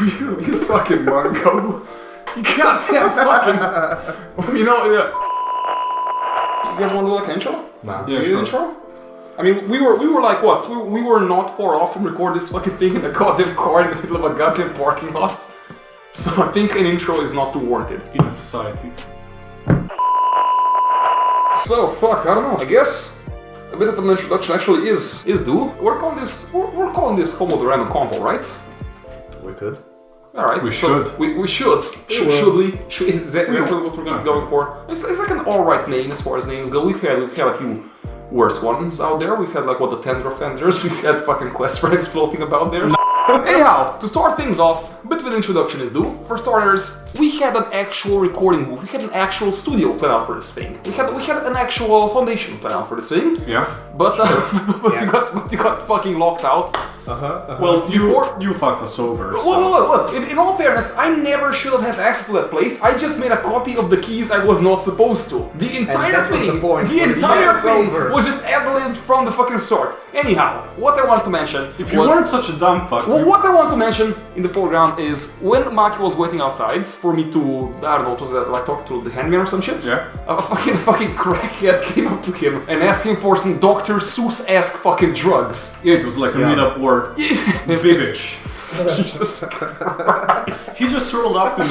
You fucking Mongo. You goddamn fucking... You know... You guys want to do like an intro? Nah. Yeah, sure. Intro? I mean, we were like what? We were not far off from recording this fucking thing in a goddamn car in the middle of a goddamn parking lot. So I think an intro is not too warranted. In a society. So, fuck, I don't know, I guess a bit of an introduction actually is due. We're calling this Convo the Random Convo, right? We could. Alright, We so should. We should. Should we? Is that really what we're going for? It's like an alright name as far as names go. We've had a few worse ones out there. We've had like what, the Tender Offenders, we've had fucking quest friends floating about there. Anyhow, to start things off, a bit of an introduction is due. For starters, we had an actual recording booth, we had an actual studio plan out for this thing. We had an actual foundation plan out for this thing. Yeah. But you got fucking locked out. Well, you fucked us over. So. Well, in all fairness, I never should have had access to that place. I just made a copy of the keys I was not supposed to. The entire thing was just ad-libbed from the fucking start. Anyhow, what I want to mention if you weren't such a dumb fuck. Well, what I want to mention in the foreground is when Maki was waiting outside for me to, I don't know, was that like talk to the handyman or some shit? Yeah. A fucking crackhead came up to him and asked him for some Dr. Seuss-esque fucking drugs. Yeah, it was like a made-up word. Bibbage. Jesus Christ. He just rolled up to me,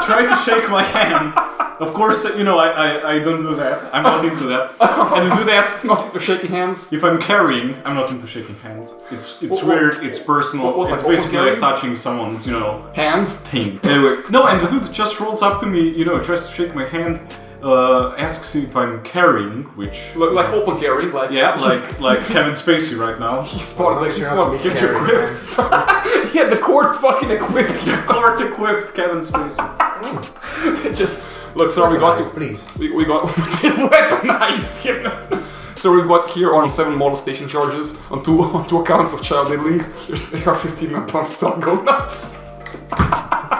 tried to shake my hand. Of course, you know, I don't do that. I'm not into that. And to do that, not into shaking hands. If I'm carrying, I'm not into shaking hands. It's weird, it's personal, it's like basically like touching someone's, you know... hand? Thing. Anyway, no, and the dude just rolls up to me, you know, tries to shake my hand, asks if I'm carrying, which... Like open carry, like... Yeah, like Kevin Spacey right now. He's equipped. He had the court fucking equipped. The court equipped Kevin Spacey. Just... Look, so we got... Please. We got... weaponized him. So we've got here on 7 molestation charges, on two accounts of child diddling. Here's AR-15 and pump stop, go nuts.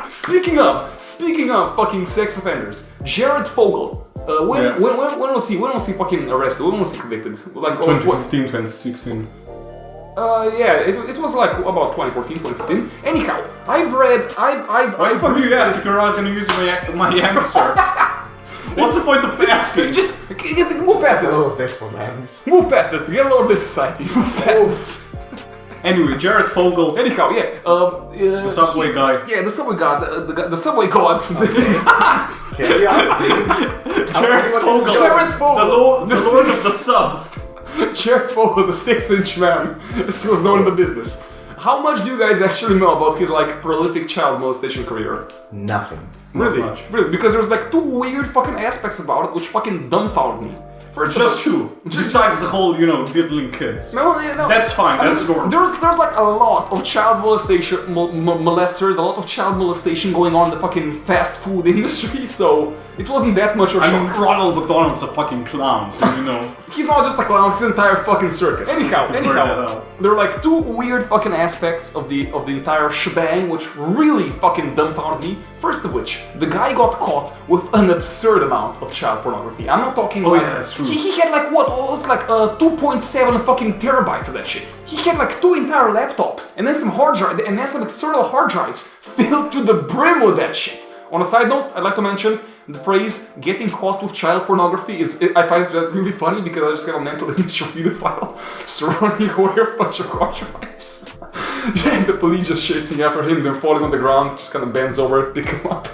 Speaking of fucking sex offenders, Jared Fogle. When was he fucking arrested? When was he convicted? Like 2015, 2016. Yeah, it was like about 2014, 2015. Anyhow, Why the fuck do you ask if you're not gonna use my answer? What's the point of asking? Just move past it. Oh, this one, man. Move past it. Get out of this society. Move past it. Anyway, Jared Fogle. Anyhow, yeah. The subway guy. Yeah, the subway god. The subway god. Carry on, please. Jared Fogle. The lord of the sub. Jared Fogle, the 6-inch man, as he was known in the business. How much do you guys actually know about his like prolific child molestation career? Nothing. Really? Not much. Really? Because there's like 2 weird fucking aspects about it which fucking dumbfounded me. First just 2. Besides the whole, you know, diddling kids. No. That's fine, that's normal. There's like a lot of child molestation, molesters, a lot of child molestation going on in the fucking fast food industry, so it wasn't that much of a shock. Ronald McDonald's a fucking clown, so you know. He's not just a clown, he's an entire fucking circus. Anyhow, there are like 2 weird fucking aspects of the entire shebang which really fucking dumbfounded me. First of which, the guy got caught with an absurd amount of child pornography. I'm not talking yeah, that's true. He had like what was like 2.7 fucking terabytes of that shit. He had like 2 entire laptops and then some hard drive and then some external hard drives filled to the brim with that shit. On a side note, I'd like to mention the phrase "getting caught with child pornography" is I find that really funny because I just got a mental image of pedophile just running away with a bunch of hard drives. And the police just chasing after him, then falling on the ground, just kind of bends over, pick him up.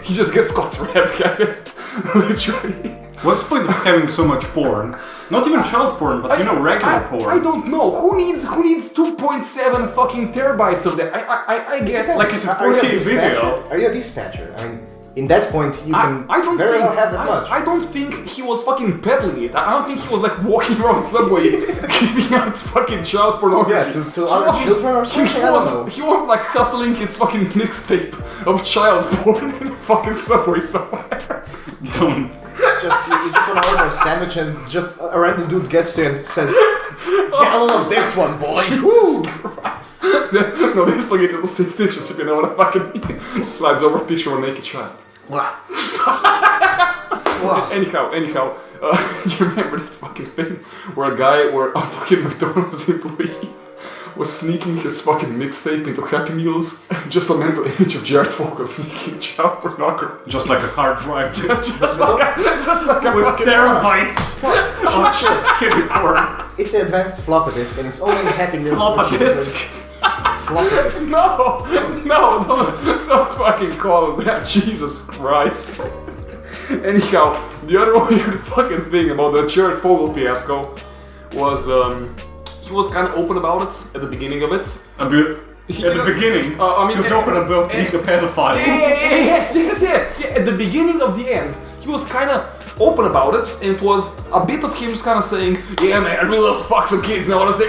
He just gets caught red-handed, literally. What's the point of having so much porn? Not even child porn, but you know, regular porn. I don't know. Who needs 2.7 fucking terabytes of that? I get like it's a 4K video. Are you a dispatcher? I mean, in that point, you can very well have that much. I don't think he was fucking peddling it. I don't think he was like walking around Subway giving out fucking child pornography. Yeah, to other children or something, I don't know. He wasn't like hustling his fucking mixtape of child porn in fucking Subway somewhere. Don't. You just want to order a sandwich and just a random dude gets to you and says, "Get a little of this one, boy." Jesus Christ. No, this like a little 6 inches, if you know what I fucking mean. Just slides over a picture of a naked child. Anyhow, you remember that fucking thing where a fucking McDonald's employee was sneaking his fucking mixtape into Happy Meals. Just a mental image of Jared Fogle sneaking child pornography. Just like a hard drive. Just like a With fucking terabytes of kiddie porn. It's an advanced floppy disk, and it's only Happy Meals. Floppy disk. Floppy disk. No, don't fucking call it that. Jesus Christ. Anyhow, the other weird fucking thing about the Jared Fogle fiasco was he was kind of open about it at the beginning of it. At the beginning, he was open about being a pedophile. Yeah. At the beginning of the end, he was kind of open about it, and it was a bit of him just kind of saying, "Yeah, man, I really love to fuck some kids." And I want to say,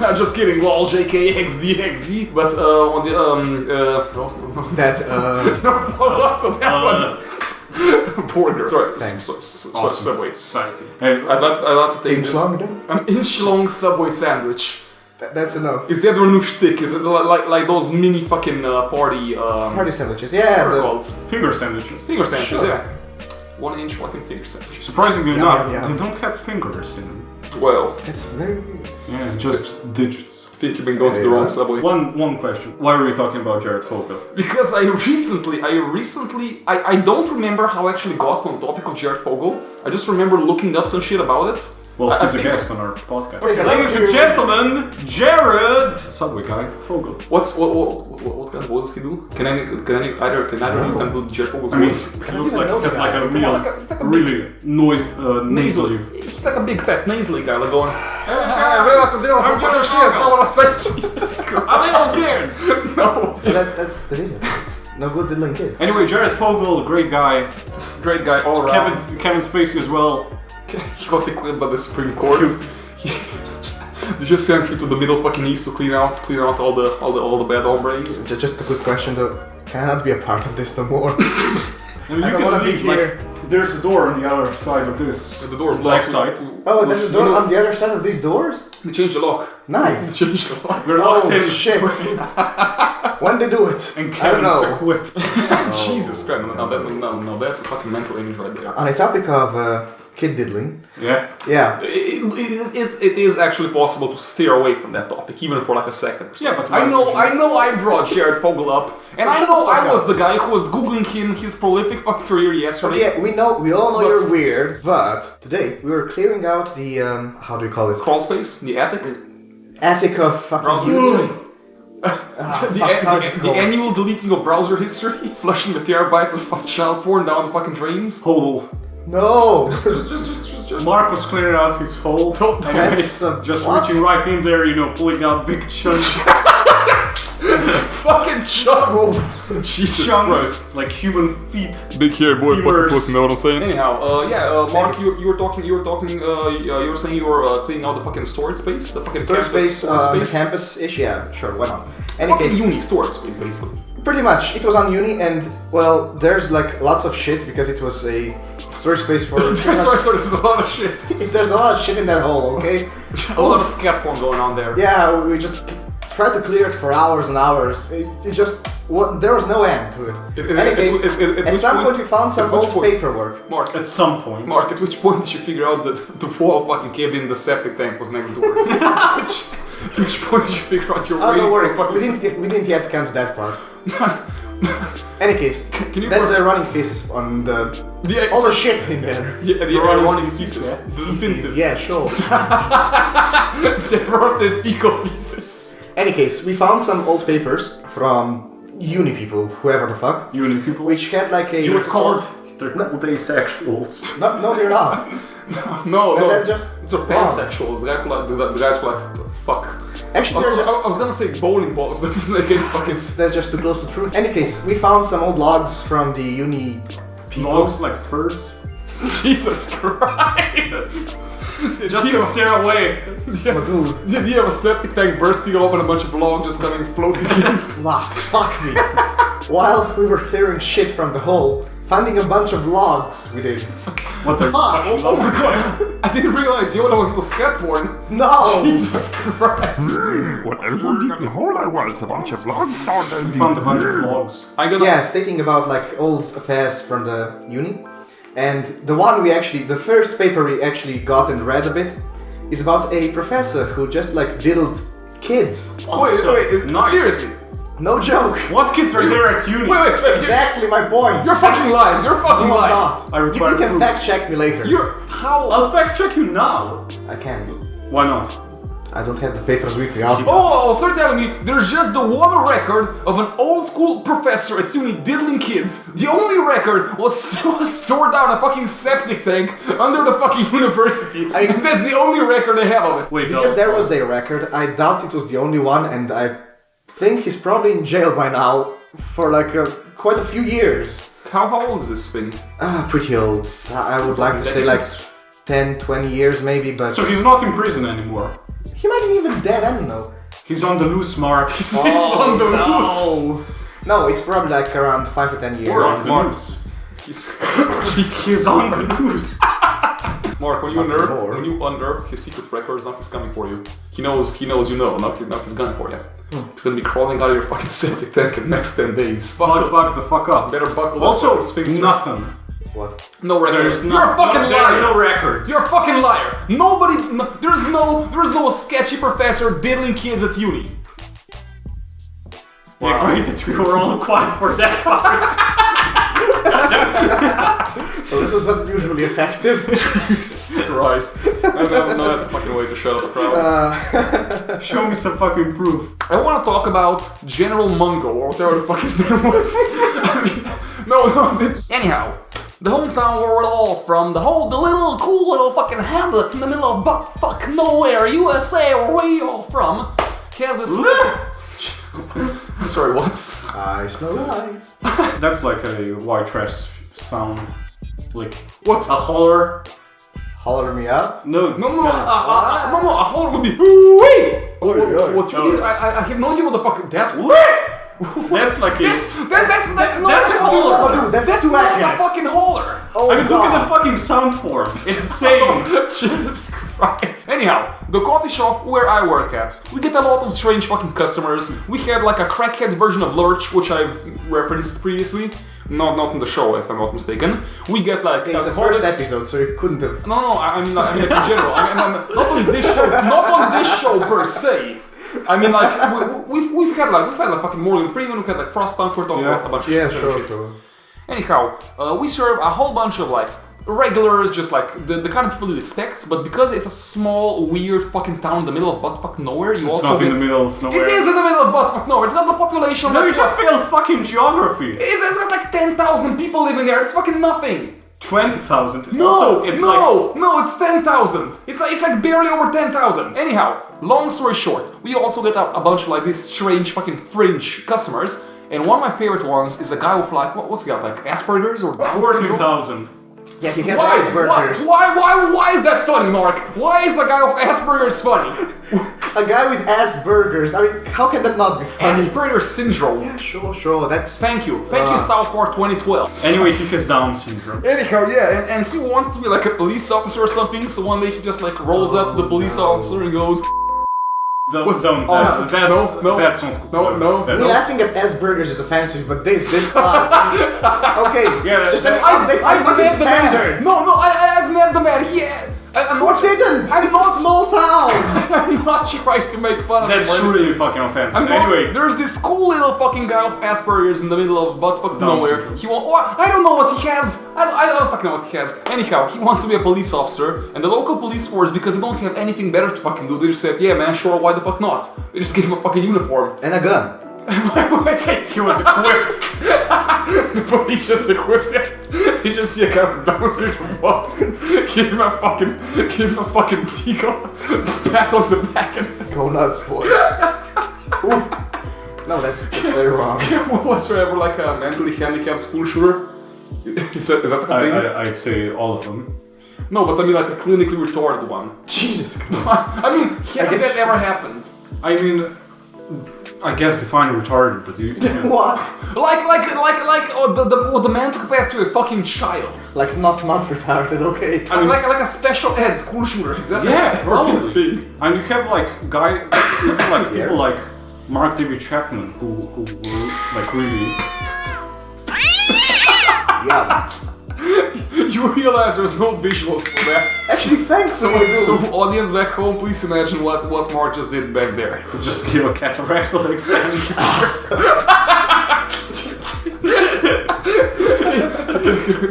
"I'm just kidding, lol, JK, XD." But on the so that one. Border. Sorry, Subway. Society. Hey, I'd like to take Inch this long again? an inch-long Subway sandwich. That's enough. Is that your new shtick? Is it like those mini fucking party Party sandwiches, what yeah. are they called? Finger sandwiches. Finger sandwiches, Sure. yeah. 1 inch fucking finger sandwiches. Surprisingly Yeah, enough, yeah. they don't have fingers in them. Well, That's very weird. Yeah, just digits. I think you've been going to the Yeah. wrong Subway. One question. Why were we talking about Jared Fogle? Because I don't remember how I actually got on the topic of Jared Fogle. I just remember looking up some shit about it. Well, I he's a think- guest on our podcast. Okay, Ladies and gentlemen, Jared Subway guy Fogle. What kind of voice does he do? Can either of you can do Jared Fogle's I mean, voice? he looks like he has like a He's real, like a really nasally. He's like a big fat nasally guy, like going. Jesus Christ! I don't dance. No. That's the reason. It's no good diddling kid. Anyway, Jared Fogle, great guy. Great guy all around. Kevin Spacey as well. He got acquitted by the Supreme Court. They just sent him to the Middle fucking East to clean out all the bad hombres. Just a quick question though. Can I not be a part of this no more? I mean, I don't want to be here. There's a door on the other side of this. The door's black locked. side. Oh, there's a door on the other side of these doors? They changed the lock. They Nice. changed the lock. We're locked in. Shit. When they do it? And I don't Kevin's know. equipped. Jesus Christ! No, that's a fucking mental image right there. On the topic of kid diddling, Yeah. yeah. It is actually possible to steer away from that topic, even for like a second. Yeah, but I know I brought Jared Fogle up, and I Shut know the fuck I was up. the guy who was googling his prolific fucking career yesterday. Okay, we all know But- you're weird, but today we were clearing out the how do we call it? Crawl space, the attic, Attic of fucking browser user. history. How's it The called? annual deleting of browser history, flushing the terabytes of child porn down the fucking drains. Hole. No. Just. Mark was clearing out his hole. Anyway, That's just what? reaching right in there, pulling out big chunks. Fucking chunks. Jesus Christ. chunks, like human feet. Big hair boy, Femurs. pussy, know what I'm saying? Anyhow, Mark, you were saying you were cleaning out the fucking storage space, the fucking Storage campus space, storage space. campus-ish, yeah, sure, why not? Any Fucking case, uni storage space, basically. pretty much, it was on uni, and, well, there's, like, lots of shit, because it was a storage space for... Sorry, there's a lot of shit. There's a lot of shit in that hole, okay? A lot of scat porn going on there. Yeah, we just tried to clear it for hours and hours. It just... there was no end to it. Any case, at some point we found some old paperwork. Mark, At some point. Mark, at which point did you figure out that the wall fucking caved in, the septic tank was next door? At which point did you figure out you're Oh, waiting don't worry, for fucking... we didn't yet come to that part. Any case, Can you that's first- the running thesis on the... Yeah, all the shit in there. Yeah, the running feces. The definitive. Yeah, sure. The running fecal feces. Any case, we found some old papers from uni people, whoever the fuck, Uni people. which had like a... They're called asexuals. No, they're not. No, That's just it's a wrong. pansexuals. The guys who like fuck. Actually, they're just... I was gonna say bowling balls. That doesn't make any fucking. That's just too close to truth. Any case, we found some old logs from the uni people. Logs like turds. Jesus Christ! Just stare away. So, dude, The idea of a septic tank bursting open, a bunch of logs just coming floating in. fuck me. While we were clearing shit from the hole, finding a bunch of logs we did. What the Fuck! Oh my god! I didn't realize Yoda was into scat porn. No! Jesus Christ! Whatever deep the hole I was, a bunch of logs found in Found a bunch of logs. I'm gonna. Yeah, stating about like old affairs from the uni. And the first paper we actually got and read a bit, is about a professor who just like diddled Kids. Wait, nice. seriously? No joke. What kids are here at uni? Wait. Exactly my point. You're fucking lying. You're fucking No, I'm lying. not. I require You can proof. fact check me later. How? I'll fact check you now. I can't. Why not? I don't have the papers with me. I'll- Oh, so you're telling me there's just the one record of an old school professor at uni diddling kids. The only record was stored down a fucking septic tank under the fucking university. And that's the only record I have of it. Wait, Because there was a record, I doubt it was the only one, and I think he's probably in jail by now for like quite a few years. How old is this thing? Pretty old. I would like to say like 10, 20 years maybe, but... So he's not in prison anymore. He might be even dead, I don't know. He's on the loose, Mark. He's on the loose. No, it's probably like around 5 to 10 years. We're on the loose. He's on the loose. Mark, when you unearth his secret records, now he's coming for you. He knows you know, now he's gunning for you. He's gonna be crawling out of your fucking septic tank in the next 10 days. Buck the fuck up. Better buckle Also, up. nothing. What? No records. There's You're a fucking there liar. are no records. You're a fucking liar. There's no sketchy professor diddling kids at uni. Yeah, great that we were all quiet for that part. Well, it was unusually effective. Jesus Christ. No, that's a fucking way to shut up a crowd. Show me some fucking proof. I want to talk about General Mungo, or whatever the fuck his name was. I mean, no. Anyhow, the hometown where we're all from, the little cool little fucking hamlet in the middle of butt-fuck nowhere, USA, where we all from, has this... Sorry, what? I smell lies. That's like a white trash sound. Like, What? a holler. Holler me up. No, A holler would be ooh-wee! What you Oh. did? I have no idea what the fuck that. That's like a... That's not That's a a holler. holler. Oh, dude, that's That's too not accurate. a fucking holler. Oh, I mean, look at the God. fucking sound form. It's the same. Jesus Christ. Anyhow, the coffee shop where I work at, we get a lot of strange fucking customers. We had like a crackhead version of Lurch, which I've referenced previously. Not in the show, if I'm not mistaken. We get like It's the alcoholics. first episode, so you couldn't have... No, I mean like in general. I mean, not on this show per se. I mean like we've had like fucking Morgan Freeman. We've had like Frostpunk. We're talking about a bunch of shit. Anyhow, we serve a whole bunch of like regulars, just like the kind of people you'd expect, but because it's a small, weird fucking town in the middle of buttfuck nowhere, you It's also not get... in the middle of nowhere. It is in the middle of buttfuck nowhere. It's got the population. No, like you just failed fucking geography. It's got like 10,000 people living there. It's fucking nothing. 20,000. No, Also, it's it's 10,000. It's like barely over 10,000. Anyhow, long story short, we also get a bunch of like these strange fucking fringe customers, and one of my favorite ones is a guy with like what's he got, like Asperger's or Down syndrome? 14,000. Yeah, he has Asperger's. Why is that funny, Mark? Why is the guy with Asperger's funny? A guy with Asperger's. I mean, how can that not be funny? Asperger's syndrome. Yeah, sure. That's... Thank you, South Park 2012. Anyway, he has Down syndrome. Anyhow, yeah, and he wanted to be like a police officer or something, so one day he just like rolls up to the police officer and goes, Don't. What's- That's no, that's not cool. no. I mean, I think that Asperger's is offensive, but this fast. I mean, okay, Yeah, just let me update my fucking standards. No, I've met the man. I'm Who not. didn't? I'm It's not- a small town. I'm not trying to make fun of That's him. really fucking offensive. I'm not- Anyway, there's this cool little fucking guy with Asperger's in the middle of buttfuck Down nowhere. syndrome. He want. I don't know what he has. I don't fucking know what he has. Anyhow, he wanted to be a police officer, and the local police force, because they don't have anything better to fucking do, they just said, yeah, man, sure, why the fuck not? They just gave him a fucking uniform. And a gun. he was equipped. The police just equipped him. They just see a guy with Down syndrome Watson, give him a fucking deagle, pat on the back, and Go nuts, boy. Oof. No, that's very wrong. what was there ever like a mentally handicapped school shooter? Is that the thing? I'd say all of them. No, but I mean like a clinically retarded one. Jesus Christ. I mean, has guess- that ever happened? I mean, I guess define retarded, but you. What? The mental capacity of a fucking child. Like not retarded, okay? I mean, like a special ed school shooter. Is that Yeah, a fucking probably. thing? And you have like people like Mark David Chapman who like really. Yeah. You realize there's no visuals for that. Actually, thanks. So audience back home, please imagine what Mark just did back there. Just give a catarectal exam.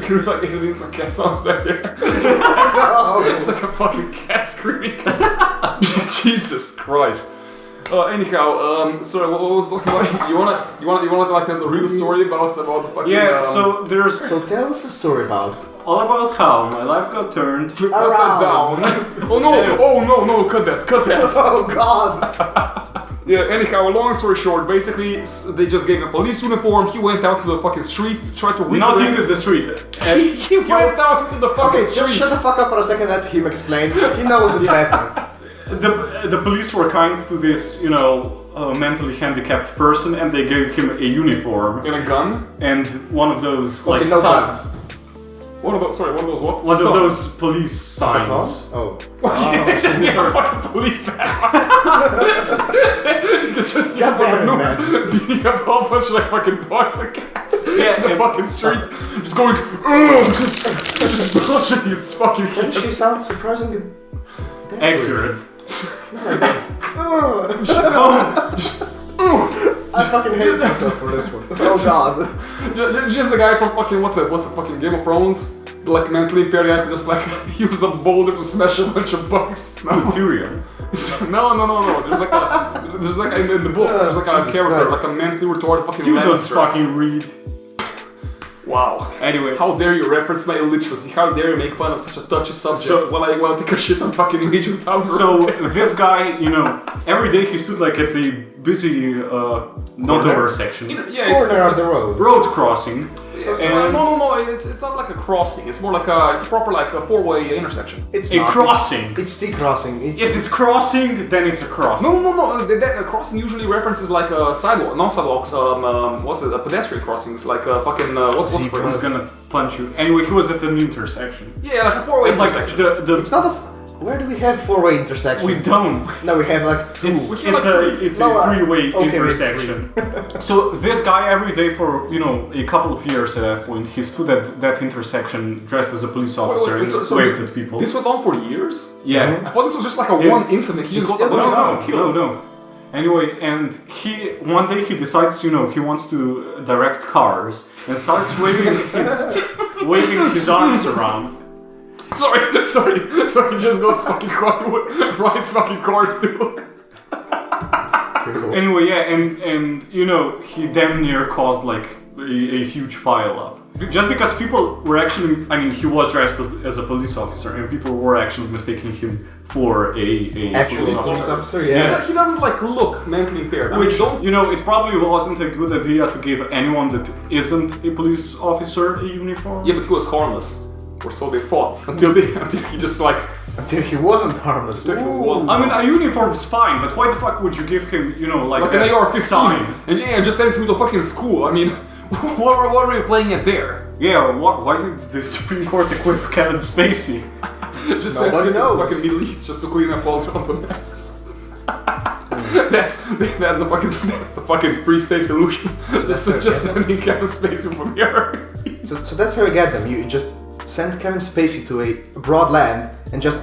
You're like editing some cat sounds back there. It's like a fucking cat screaming. Jesus Christ. Anyhow, sorry, what was talking about? You wanna like tell the real story about the fucking Yeah, so there's So tell us the story about. all about how my life got turned. upside down. No, cut that. Oh God! Yeah, anyhow, long story short, basically they just gave him a police uniform, he went out to the fucking street, tried to Not into the street. he went out into the fucking Okay, street. just shut the fuck up for a second. Let him explain. He knows it better. The police were kind to this, mentally handicapped person, and they gave him a uniform And a gun? and one of those like Okay, no signs. guns. One of those what? One of those police signs. Batons? Oh. They just need a fucking police bat. You could just see God the damn it, noobs beating up a whole bunch of like fucking dogs and cats in the and- fucking street, just going, ugh, just bullshit his fucking Then she sounds surprisingly Accurate. I fucking hate myself for this one. Oh God. Just the guy from fucking what's the fucking Game of Thrones? Like mentally impaired guy who just like use the boulder to smash a bunch of bugs. Tyrion. No. There's like in the books. There's like a Jesus character, Christ. like a mentally retarded fucking You don't Lannister. fucking read. Wow. Anyway. How dare you reference my illiteracy? How dare you make fun of such a touchy subject while I take a shit on fucking Major Town? So this guy, every day he stood like at the busy not over section. Yeah, Corner of the road. Road crossing. And no. It's not like a crossing. It's more like it's proper like a four-way intersection. It's a not. crossing. It's the crossing. Is it crossing? Then it's a crossing. No. That crossing usually references like sidewalk, non sidewalks. What's it? Pedestrian crossings, like fucking what's the He's phrase? gonna punch you. Anyway, he was at an intersection. Yeah, like a four-way Like intersection. It's not a. Where do we have four-way intersections? We don't. No, we have like two. It's We have like it's No, a three-way okay, intersection. So this guy every day for a couple of years at that point, he stood at that intersection dressed as a police officer and so waved at people. This went on for years. Yeah. I thought this was just like a Yeah. one incident. He just got a still bunch of going people on. killed. No. Anyway, and one day he decides, he wants to direct cars and starts waving his arms around. Sorry. So he just goes to fucking Hollywood, rides fucking cars too. Anyway, yeah, and he damn near caused like a huge pile up. Just because people were actually, he was dressed as a police officer, and people were actually mistaking him for a Actually, police police officer. officer, yeah. He doesn't like look mentally impaired. I mean, Which, don't. it probably wasn't a good idea to give anyone that isn't a police officer a uniform. Yeah, but he was harmless, or so they thought, until he just like. Until he wasn't harmless. Until he wasn't. A uniform is fine, but why the fuck would you give him, like an that AR-15 sign? and just send him to fucking school. I mean, what were you playing at there? Yeah, why did the Supreme Court equip Kevin Spacey? Just send him Nobody to knows. the fucking Middle East just to clean up all the messes. that's the fucking free state solution. just sending Kevin Spacey from here. So that's how you get them. You just send Kevin Spacey to a broad land and just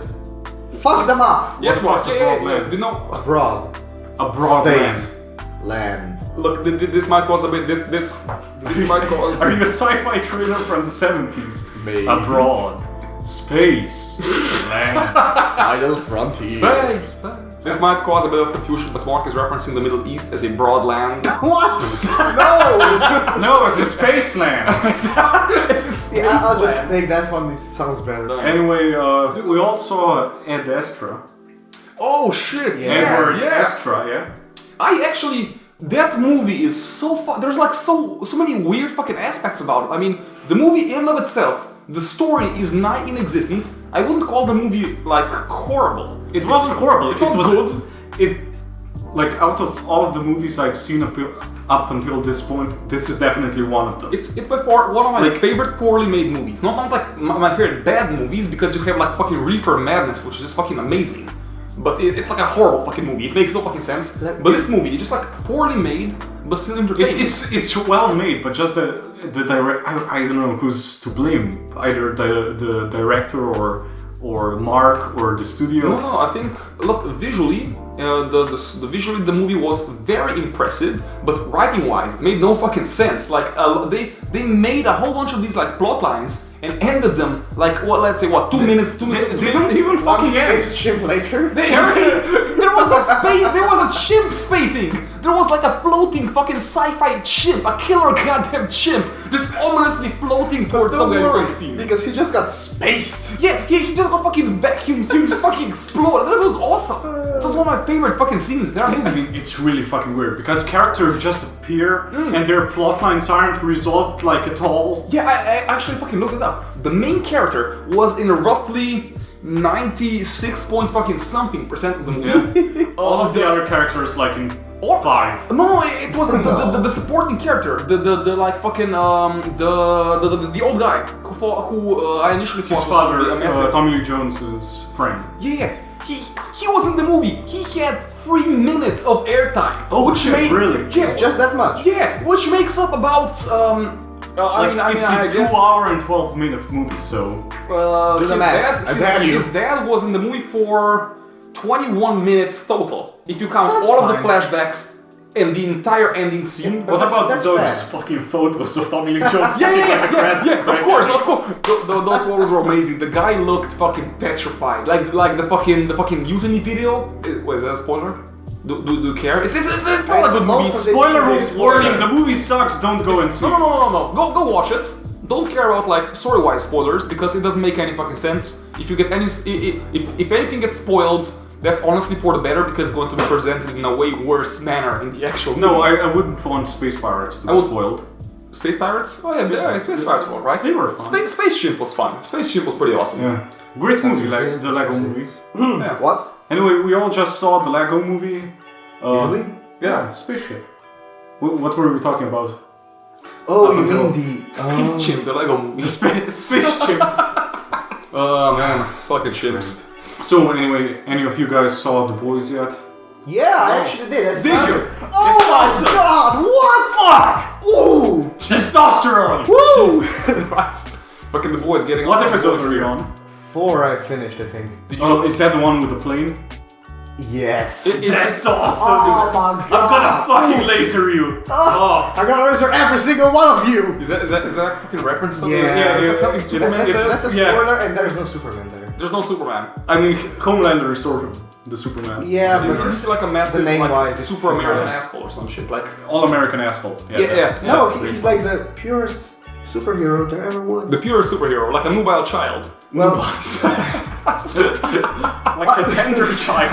fuck them up. Yes, What Mark. was the Yeah. problem? Do you know? Broad. A broad Space. Land. Look, this might cause a bit. This might cause. Are you a sci-fi trailer from the 70s? Maybe. Abroad. Space. Land. Final frontier. Space. This might cause a bit of confusion, but Mark is referencing the Middle East as a broad land. What? No! No, it's a space land. It's a space Yeah, I'll just land. take that one. It sounds better. Anyway, we all saw Ed Astra. Oh shit! Edward yeah. Astra, yeah? I actually, that movie is so fun. There's like so many weird fucking aspects about it. I mean, the movie in and of itself, the story is nigh inexistent. I wouldn't call the movie like horrible. It wasn't horrible. It's not good. Out of all of the movies I've seen up until this point, this is definitely one of them. It's by far one of my favorite poorly made movies. Not like my favorite bad movies, because you have like fucking Reefer Madness, which is just fucking amazing. But it's like a horrible fucking movie. It makes no fucking sense. But this movie, it's just like poorly made, but still entertaining. It's well made, but just I don't know who's to blame. Either the director or Mark or the studio. No, I think visually, visually the movie was very impressive, but writing-wise, it made no fucking sense. Like they made a whole bunch of these like plot lines and ended them like let's say 2 minutes. They didn't even fucking end. Space chimp later. There was a space. There was a chimp spacing. There was like a floating fucking sci-fi chimp, a killer goddamn chimp, just ominously floating towards something you can see. Because he just got spaced. Yeah, he just got fucking vacuumed, so he just fucking exploded. That was awesome. That was one of my favorite fucking scenes there. I mean, it's really fucking weird because characters just appear and their plot lines aren't resolved like at all. Yeah, I actually fucking looked it up. The main character was in roughly 96% of the movie. All of the other characters like in 5. No, it wasn't the supporting character. The like fucking the old guy who I initially thought his father, Tommy Lee Jones's friend. Yeah, he was in the movie. He had 3 minutes of airtime. Oh, which made really? Yeah, just that much. Yeah, which makes up about. It's a 2 hour and 12-minute movie, so. His dad was in the movie for 21 minutes total. If you count all of the flashbacks and the entire ending scene. What about those fucking photos of Tommy Lee Jones? Yeah, of course. Those photos were amazing. The guy looked fucking petrified. Like the fucking mutiny video. Wait, is that a spoiler? Do you care? It's not a good movie. Spoiler warning, the movie sucks, don't go and see it. No. Go watch it. Don't care about like story-wise spoilers because it doesn't make any fucking sense. If you get any, if anything gets spoiled, that's honestly for the better because it's going to be presented in a way worse manner in the actual movie. No, I wouldn't want Space Pirates to be spoiled. Space Pirates? Oh yeah, Space Pirates were right. They were fun. Space Chimp was fun. Space Chimp was pretty awesome. Yeah, great movie, like the Lego movie. Yeah. What? Anyway, we all just saw the Lego movie. Did we? Yeah, spaceship. What were we talking about? Oh, you mean the Space Chimp, the Lego movie. The space chimp. Oh man, it's fucking chimps. So anyway, any of you guys saw The Boys yet? Yeah, I actually did. Did you? Oh It's my awesome. god, what? Fuck! Ooh! Testosterone! Woo! Jesus Christ. Fucking The Boys getting What on episode are you on? 4 I finished, I think. Oh, is that the one with the plane? Yes. That's awesome! Oh my god! I'm gonna fucking laser you! Oh. I'm gonna laser every single one of you! Is that a fucking reference to something? Yeah. That's something Superman. That's a spoiler, and there's no Superman there. There's no Superman. I mean, Homelander is sort of the Superman. Yeah, but Isn't he like a massive the name like, wise, super American not. asshole or some shit? Like All-American asshole. Yeah. no, he's like the purest superhero there ever was. the pure superhero, like a nubile child. Well, Like a tender child.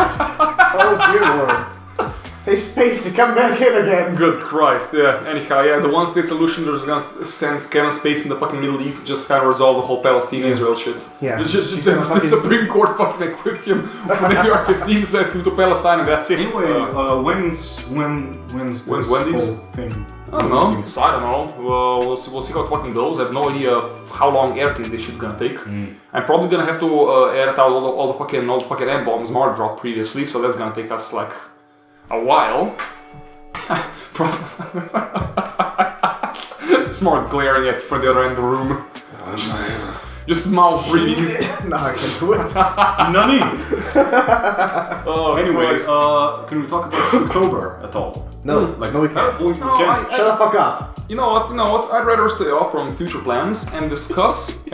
oh dear lord. Hey, Spacey, come back in again. Good Christ, yeah. Anyhow, yeah, the one-state solution, they're just gonna send Kevin Spacey in the fucking Middle East, just kind of resolve the whole Palestine-Israel shit. Yeah. The Supreme Court fucking equipped him when they were 15, sent him to Palestine, and that's it. Anyway, when's this Wendy's? whole thing? I don't know. I don't know. We'll see how it fucking goes. I have no idea how long editing this shit's gonna take. I'm probably gonna have to edit out all the fucking M-bombs Mark dropped previously, so that's gonna take us like a while. Smart glaring at from the other end of the room. Just mouth breathing. No, I can't do it. Nani! Oh, Anyway, Christ. can we talk about October at all? No, no, we can't. We can't. Shut the fuck up. You know what? I'd rather stay off from future plans and discuss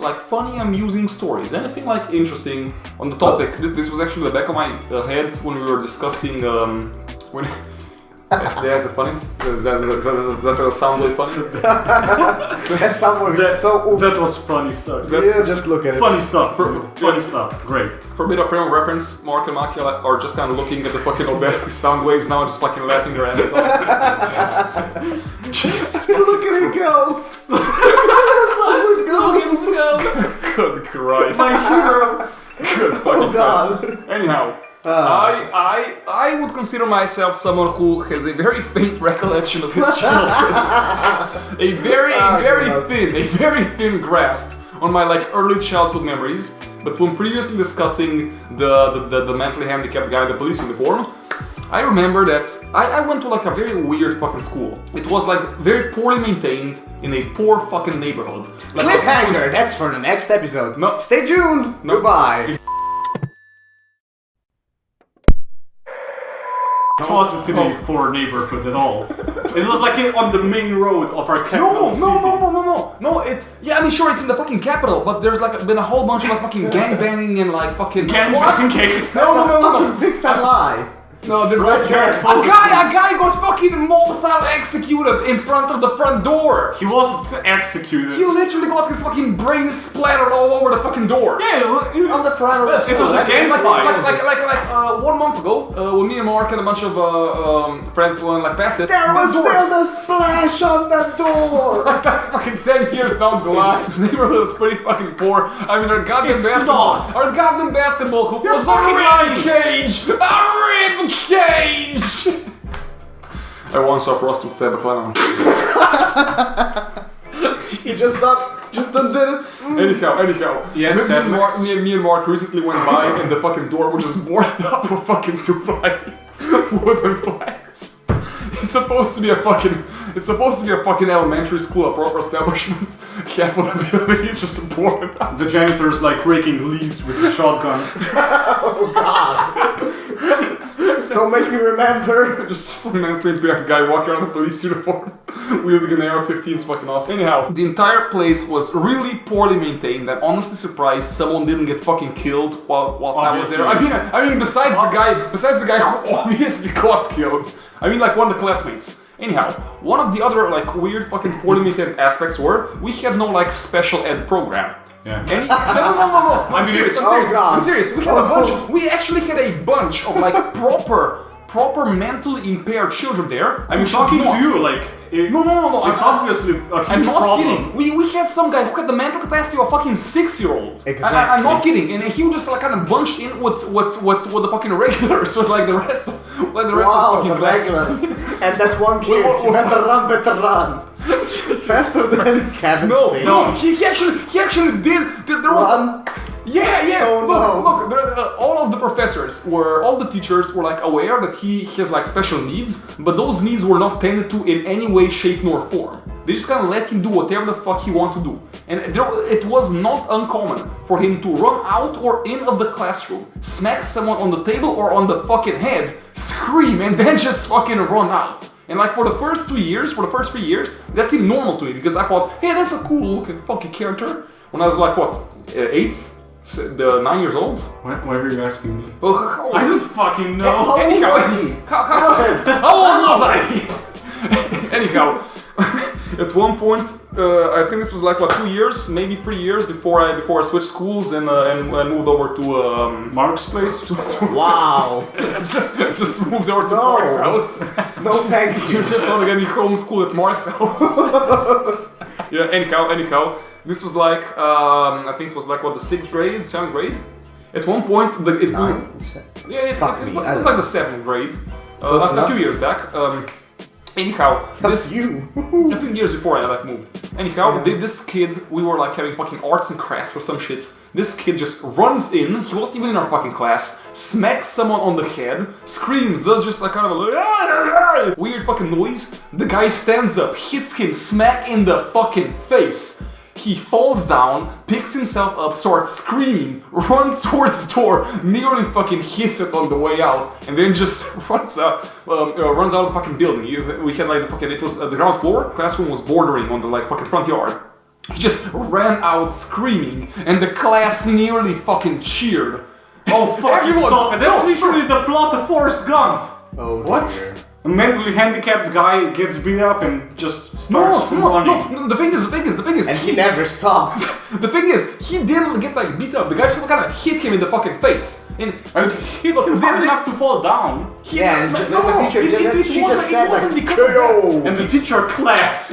like funny, amusing stories. Anything like interesting on the topic. This was actually the back of my head when we were discussing when. Yeah, is it funny? Does that sound really funny? That sound was so oof. That was funny stuff. Yeah, just look at it. Funny stuff. Funny stuff. Great. For a bit of frame of reference, Mark and Maki are just kind of looking at the fucking Audacity sound waves now and just fucking laughing their asses off. Jesus. Look at it go. Look at go. Good Christ. My hero. Good fucking God. Christ. Anyhow. I would consider myself someone who has a very faint recollection of his childhood. a very thin grasp on my like early childhood memories. But when previously discussing the mentally handicapped guy in the police uniform, I remember that I went to like a very weird fucking school. It was like very poorly maintained in a poor fucking neighborhood. Like, Cliffhanger, that's for the next episode. No. Stay tuned. No. Goodbye. It wasn't in a poor neighborhood at all. It was like on the main road of our capital city. No, I mean, sure, it's in the fucking capital, but there's like been a whole bunch of like fucking gangbanging and like fucking... Gangbanging? No. Big fat lie. No, the Roger. a guy got fucking mob-style executed in front of the front door. He wasn't executed. He literally got his fucking brains splattered all over the fucking door. Yeah, On the primary it was a gang fight. Like 1 month ago, when me and Mark and a bunch of friends went like past it. There was the door. still the splash on the door. Fucking 10 years down the line, the neighborhood was pretty fucking poor. I mean, our goddamn basketball hoop was a rib cage! A rib cage! I once saw a prostitute stab a clown. You just undid it. Anyhow. Yes, me and Mark recently went by and the fucking door was just boarded up with fucking 2 wooden planks. It's supposed to be a fucking elementary school, a proper establishment. Half of the building is just boarded up. The janitor's like raking leaves with a shotgun. Oh god. Don't make me remember. Just some mentally impaired guy walking around in a police uniform, wielding an AR-15 is fucking awesome. Anyhow, the entire place was really poorly maintained. I'm honestly surprised someone didn't get fucking killed whilst I was there. I mean, besides the guy who obviously got killed. I mean, like one of the classmates. Anyhow, one of the other like weird fucking poorly maintained aspects were we had no like special ed program. Yeah. No. I'm serious. We actually had a bunch of like proper mentally impaired children there. I'm talking to you like... No. It's obviously a huge I'm not problem. kidding. We had some guy who had the mental capacity of a fucking 6-year-old. Exactly. I'm not kidding. And he was just like kind of bunched in with the fucking regulars, with like the rest of the fucking class. And that one kid, better run. Faster than Kevin Spacey. No, he actually did. There was Run. Yeah. Oh, Look. All of the professors all the teachers were like aware that he has like special needs, but those needs were not tended to in any way, shape, nor form. They just kind of let him do whatever the fuck he wanted to do. And it was not uncommon for him to run out or in of the classroom, smack someone on the table or on the fucking head, scream, and then just fucking run out. And like for the first 3 years, that seemed normal to me because I thought, hey, that's a cool looking fucking character. When I was like, 9 years old? Why are you asking me? Well, I don't fucking know. How old was he? How old was I? Anyhow, at one point, I think this was like 2 years, maybe 3 years before I switched schools and moved over to Mark's place? Wow. just moved over to Mark's house. No thank you. Just want to get homeschooled at Mark's house. Yeah. Anyhow, this was like I think it was like the 6th grade, 7th grade. At one point, it was like the 7th grade. A few years back. Anyhow, a few years before I moved. Anyhow, this kid, we were like having fucking arts and crafts or some shit. This kid just runs in, he wasn't even in our fucking class, smacks someone on the head, screams, does just like kind of a weird fucking noise. The guy stands up, hits him smack in the fucking face. He falls down, picks himself up, starts screaming, runs towards the door, nearly fucking hits it on the way out, and then just runs out of the fucking building. We had like it was the ground floor, classroom was bordering on the like fucking front yard. He just ran out screaming, and the class nearly fucking cheered. Oh fucking stop it, that's literally the plot of Forrest Gump! Oh dear. What? A mentally handicapped guy gets beat up and just starts running. No, the thing is, and he never stopped. The thing is, he didn't get like beat up. The guy just kind of hit him in the fucking face. And he didn't have to fall down. And the teacher just said like, KO! And the teacher clapped.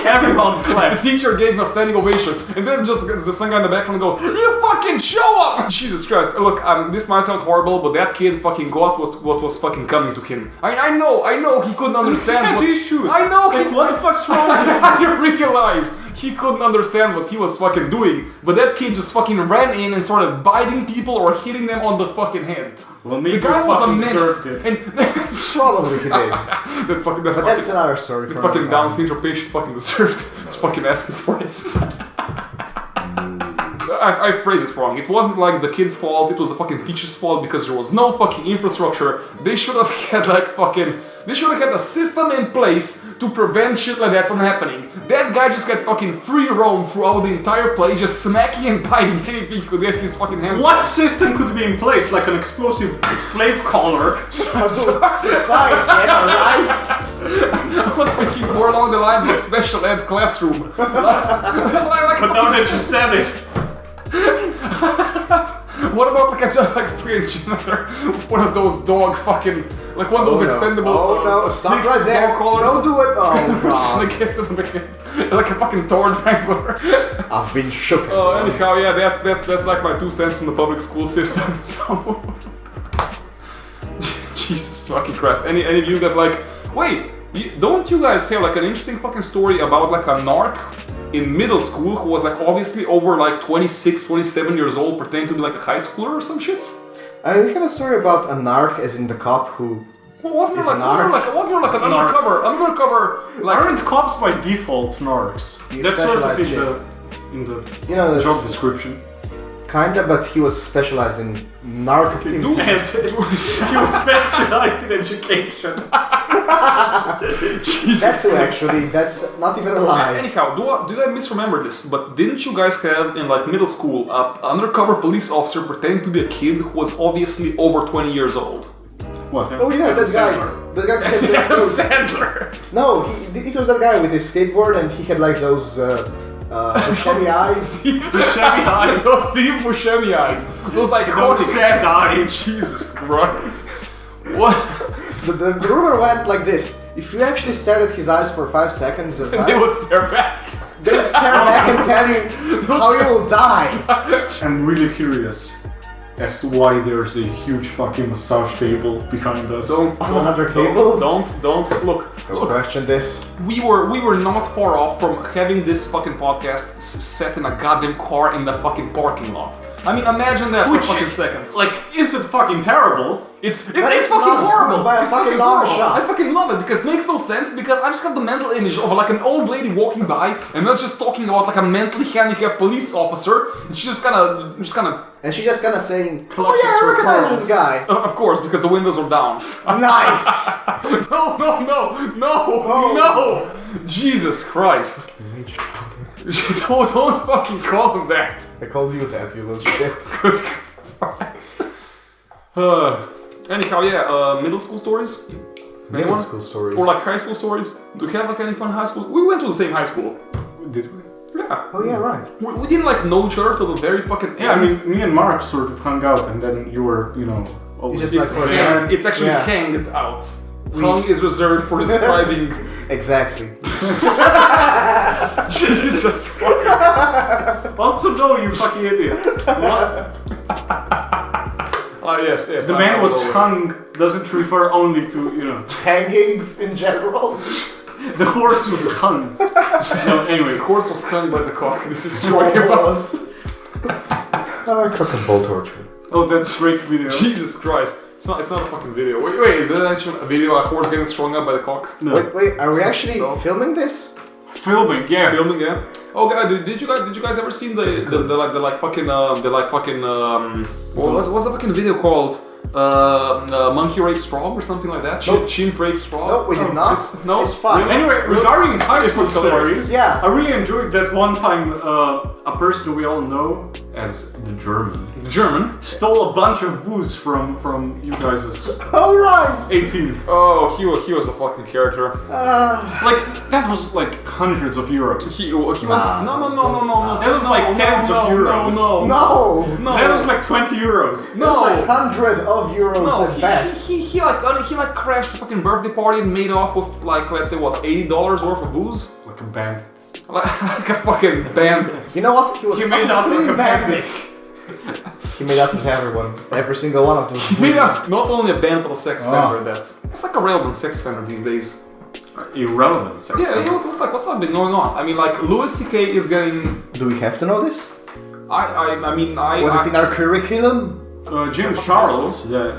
Everyone clapped. The teacher gave him a standing ovation, and then just the some guy in the background go, "You fucking show up!" Jesus Christ! Look, this might sound horrible, but that kid fucking got what was fucking coming to him. I know he couldn't understand. He had issues. I know. Like, what the fuck's wrong with him? I realized he couldn't understand what he was fucking doing, but that kid just fucking ran in and started biting people or hitting them on the fucking head. Well, maybe the guy was a menace. deserved it. And Probably he did. that That's another story. the for fucking another Down time. syndrome patient fucking deserved it. Just fucking asking for it. I phrased it wrong. It wasn't like the kid's fault, it was the fucking teacher's fault because there was no fucking infrastructure. They should have had like fucking... They should have had a system in place to prevent shit like that from happening. That guy just got fucking free roam throughout the entire place, just smacking and biting anything he could get his fucking hands What on. system could be in place? Like an explosive slave collar? Society, right? I was thinking more along the lines of a special ed classroom. like But now that you said it... What about like another one of those dog fucking like one of those extendable Stop sticks right with there. dog collars? Don't do it. Oh god. Like gets it like a fucking torn wrangler. I've been shook. Anyhow, yeah, that's like my 2 cents in the public school system. So Jesus fucking Christ. Any of you got like wait, don't you guys have like an interesting fucking story about like a narc in middle school who was like obviously over like 26, 27 years old pretending to be like a high schooler or some shit? I have a story about a narc, as in the cop who. Well, wasn't there like an undercover like Aren't cops by default narcs? You That's sort of specialize in the You know, this job description. kinda, but he was specialized in narc things. He was specialized in education. That's who actually. That's not even a lie. Anyhow, did I misremember this? But didn't you guys have in like middle school an undercover police officer pretending to be a kid who was obviously over 20 years old? What? Oh yeah, that guy. The guy who had Adam those. Sandler. No, it was that guy with his skateboard, and he had like those Buscemi eyes. Buscemi eyes. Those Steve Buscemi eyes. Those like Those sad eyes. Jesus Christ. What? The rumor went like this: if you actually stared at his eyes for 5 seconds, They would stare back. they would stare back and tell you how you will die. I'm really curious as to why there's a huge fucking massage table behind us. On another table. Don't look. Don't question this. We were not far off from having this fucking podcast set in a goddamn car in the fucking parking lot. I mean, imagine that for a fucking second. Like, is it fucking terrible? It's it's fucking not horrible. by a It's fucking fucking horrible. barbershop. I fucking love it because it makes no sense because I just have the mental image of like an old lady walking by and not just talking about like a mentally handicapped police officer and she's just kind of And she just kind of saying, "Oh Clutches yeah, I her recognize pearls. this guy." of course because the windows are down. Nice. No! Jesus Christ! don't fucking call him that. I called you that, you little shit. Good Christ. Anyhow, yeah, middle school stories? Middle Anyone? school stories. Or like high school stories? Do you have like any fun high school? We went to the same high school. Did we? Yeah. Oh yeah, right. We didn't like know each other till the very fucking end. Yeah, I mean, me and Mark sort of hung out, and then you were, always just it's, like for hang, it's actually Yeah. hanged out. Hung is reserved for describing. Exactly. Jesus fucking. Also, no, you fucking idiot. What? Yes. The man was hung doesn't refer only to, Hangings in general. the horse was hung. No, anyway, The horse was hung by the cock. This is story about. Cock and ball torture. oh, that's a great video. Jesus Christ. It's not a fucking video. Wait, is that actually a video of a horse getting strung up by the cock? No. Wait, are we actually No. filming this? Filming, yeah. Filming, yeah. Oh god, did you guys ever seen what's the fucking video called? Monkey rapes frog or something like that? Nope. Chimp rapes frog? No, we did not. No? It's fine. Anyway, regarding high It's school hilarious. stories, Yeah. I really enjoyed that one time a person we all know as the German The German? stole a bunch of booze from you guys' Alright. 18th. Oh, he was a fucking character. Like, that was like hundreds of euros. He was no. That was like tens of euros. No. That was like 20 euros. No. Like 100 of euros No, at best. he crashed a fucking birthday party and made off with like let's say what $80 worth of booze, Like a bandit. like a fucking bandit. You know what? He made out like a bandit. He made out with everyone. Every single one of them. Made up not only a band but a sex offender. That it's like a relevant sex offender these days. Irrelevant. Sex Yeah, what's been going on? I mean, like Louis C.K. is getting. Do we have to know this? I mean, Was it in our curriculum? James Charles, the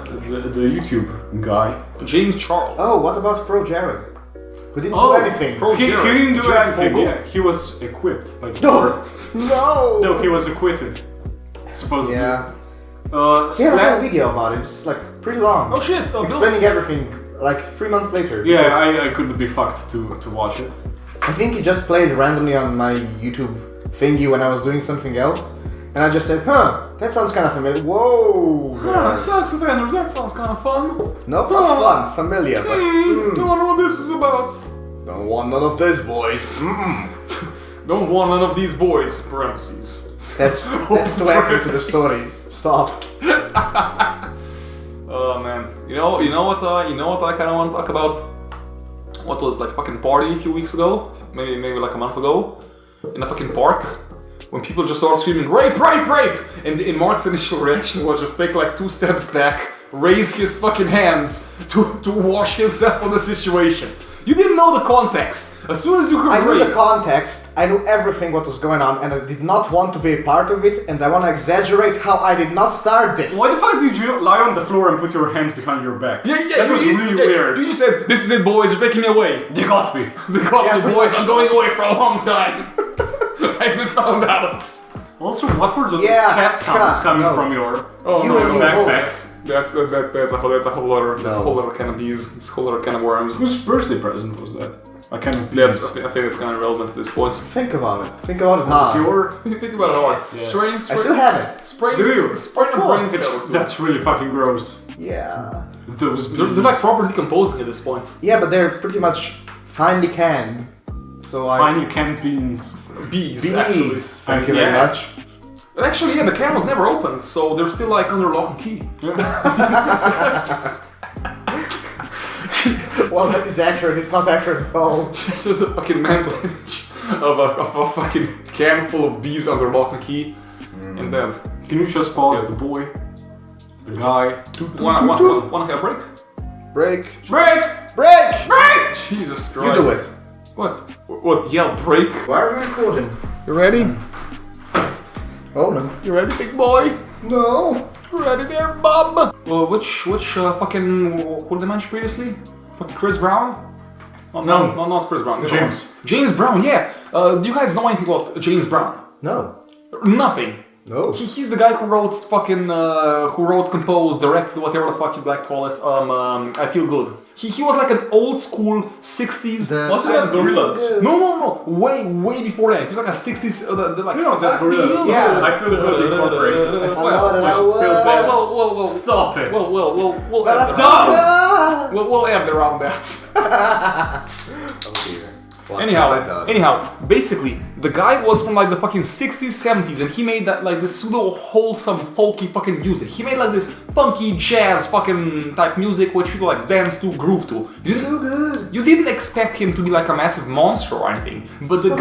YouTube guy. James Charles. Oh, what about Pro Jared? Who didn't do anything. He didn't do anything. Yeah, he was equipped by the court. No! No, he was acquitted. Supposedly. Yeah. He had a whole video about it. It's like pretty long. Oh shit! Explaining everything like 3 months later. Yeah, I couldn't be fucked to watch it. I think he just played randomly on my YouTube thingy when I was doing something else. And I just said, that sounds kind of familiar. Whoa! Sex offenders, that sounds kind of fun. Nope, not fun. Familiar, but... Don't wonder what this is about. Don't want none of this, boys. Don't want none of these boys, parentheses. That's too accurate to the story. Stop. Oh man. You know what I kinda wanna talk about? What was like fucking party a few weeks ago? Maybe like a month ago? In a fucking park? When people just started screaming, rape, rape, rape! And in Mark's initial reaction was just take like 2 steps back, raise his fucking hands to wash himself on the situation. You didn't know the context. As soon as you heard I knew rape, the context, I knew everything what was going on, and I did not want to be a part of it, and I want to exaggerate how I did not start this. Why the fuck did you lie on the floor and put your hands behind your back? Yeah, that was really weird. You just said, this is it boys, you're taking me away. They got me. They got me boys, I'm going away for a long time. I've been found out. Also, what were those cat sounds coming from your backpacks? That's a whole other can of bees. It's a whole other can of worms. Whose birthday present was that? I kind of I think it's kind of relevant at this point. Think about it. Think about it hard. Think about it hard. Strain. I still have it. Sprain. Do you? Sprain a brain cell. That's really fucking gross. Yeah. Those They're like properly decomposing at this point. Yeah, but they're pretty much finely canned. So finely canned beans. Bees. Actually. Thank you very much. Actually, yeah, the can was never opened, so they're still like under lock and key. Yeah. Well, that is accurate. It's not accurate at all. It's just a fucking mental image of a fucking can full of bees under lock and key, and then. Can you just pause the boy, the guy? Wanna have a break? Break. Break! Break! Break! Jesus Christ. You do it. What? Yell break? Why are we recording? You ready? Oh no. You ready, big boy? No. You ready there, Bob? Well, which fucking who did I mention previously? Fucking Chris Brown? Oh, no, not Chris Brown. James. James Brown, yeah. Do you guys know anything about James Brown? No. Nothing. No. He's the guy who wrote composed, directed, whatever the fuck you'd like to call it. I Feel Good. He was like an old school 60s. Wasn't that Gorillaz? No. Way before that. He was like a 60s. The Gorillaz. Yeah. I Feel Good incorporated. Well. Stop it. We'll end around that. Anyhow, basically, the guy was from like the fucking 60s, 70s, and he made that like this pseudo wholesome, folky fucking music. He made like this funky jazz fucking type music which people like dance to, groove to. So good. You didn't expect him to be like a massive monster or anything, but the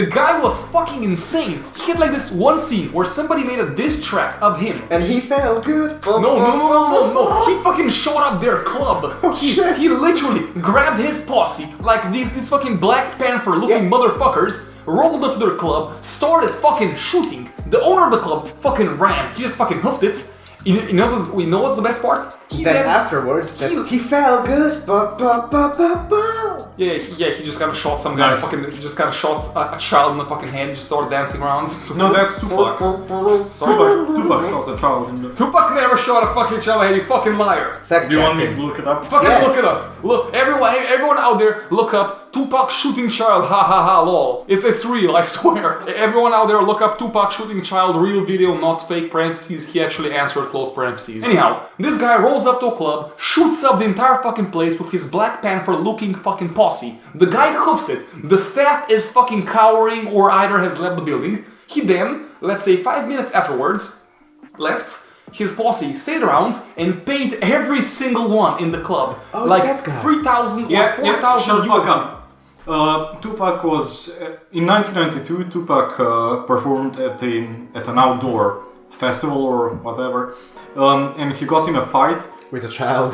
guy was fucking insane. He had like this one scene where somebody made a diss track of him. And he felt good. No. He fucking showed up their club. He literally grabbed his posse, like these fucking Black Panther looking motherfuckers, rolled up to their club, started fucking shooting. The owner of the club fucking ran. He just fucking hoofed it. You know what's the best part? Afterwards, he felt good. Yeah, he just kind of shot some guy. Nice. He just kind of shot a child in the fucking head. Just started dancing around. No, that's Tupac. Sorry, Tupac shot a child in the... Tupac never shot a fucking child in the head. You fucking liar. Do you want me to look it up? Fucking look it up. Look, everyone out there, look up Tupac shooting child. Ha ha ha. Lol. It's real. I swear. Everyone out there, look up Tupac shooting child. Real video, not fake parentheses. He actually answered close parentheses. Anyhow, this guy rolls up to a club, shoots up the entire fucking place with his Black Panther looking fucking posse. The guy hoofs it. The staff is fucking cowering or either has left the building. He then, let's say 5 minutes afterwards, left. His posse stayed around and paid every single one in the club. Oh, like that guy. 3,000 or 4,000 USD. Tupac was in 1992. Tupac performed at an outdoor festival or whatever, and he got in a fight with a child.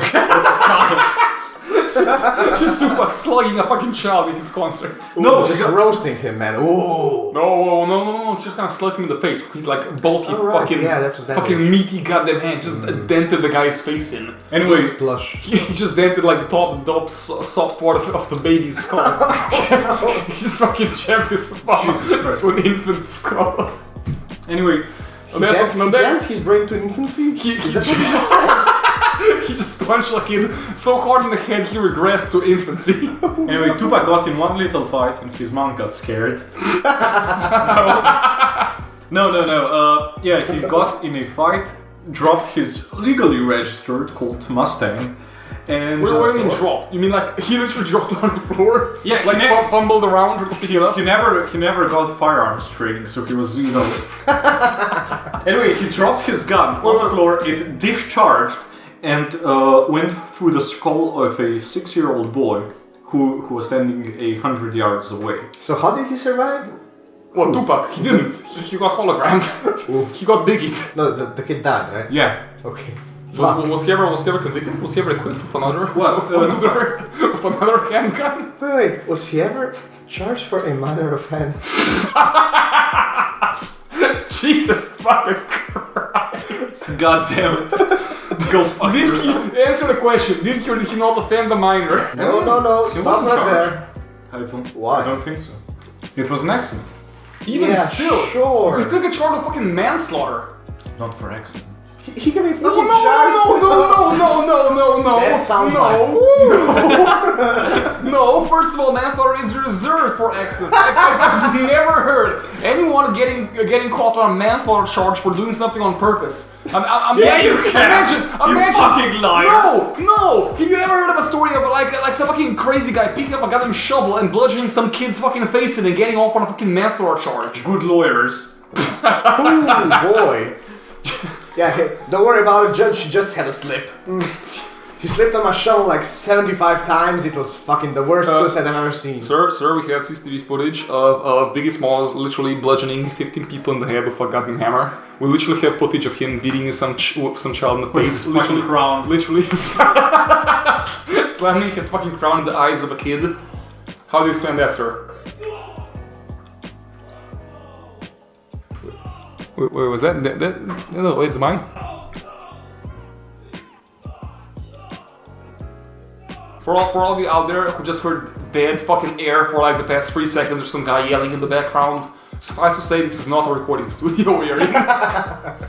just Tupac slugging a fucking child in his concert. No, Just roasting him, man. Ooh. No. Just kind of slugged him in the face. He's like bulky, fucking, that's what's fucking meaty goddamn hand. Just dented the guy's face in. anyway, Blush. He just dented like the top soft part of the baby's skull. He just fucking jammed his thumb to an infant's skull. anyway, Jammed his brain to infancy? He just punched a kid so hard in the head he regressed to infancy. Anyway, Tupac got in one little fight and his mom got scared. No. Yeah, he got in a fight, dropped his legally registered Colt Mustang, and... What do you mean drop? You mean like he literally dropped on the floor? Yeah, like fumbled around to pick it up? He never got firearms training, so he was, Anyway, he dropped his gun on the floor, it discharged, and went through the skull of a 6-year-old boy who was standing 100 yards away. So how did he survive? Well, Tupac, he didn't. He got hologrammed. He got biggied. No, the kid died, right? Yeah. Okay. Was he ever convicted? Was he ever equipped with another? What? With another handgun? Wait, was he ever charged for a minor offense? Jesus fucking Christ! God damn it! Go fuck yourself. Answer the question. Did he not offend the minor? No. He Stop wasn't right charged. there. I don't think so. It was an accident. Even Yeah, still, sure. you can still get charged with fucking manslaughter. Not for accidents. He can be fucking No. That sounds No, first of all, manslaughter is reserved for accidents. I've never heard anyone getting caught on a manslaughter charge for doing something on purpose. Imagine. fucking liar. No. Have you ever heard of a story of like some fucking crazy guy picking up a goddamn shovel and bludgeoning some kid's fucking face in and getting off on a fucking manslaughter charge? Good lawyers. Oh boy. Yeah, don't worry about it, Judge. She just had a slip. He slipped on my shovel like 75 times. It was fucking the worst suicide I've ever seen. Sir, we have CCTV footage of Biggie Smalls literally bludgeoning 15 people in the head with a goddamn hammer. We literally have footage of him beating some child in the face. His fucking crown. Literally. Slamming his fucking crown in the eyes of a kid. How do you explain that, sir? Wait, was that? No, wait, mine? For all of you out there who just heard dead fucking air for like the past 3 seconds or some guy yelling in the background, suffice to say this is not a recording studio we're in.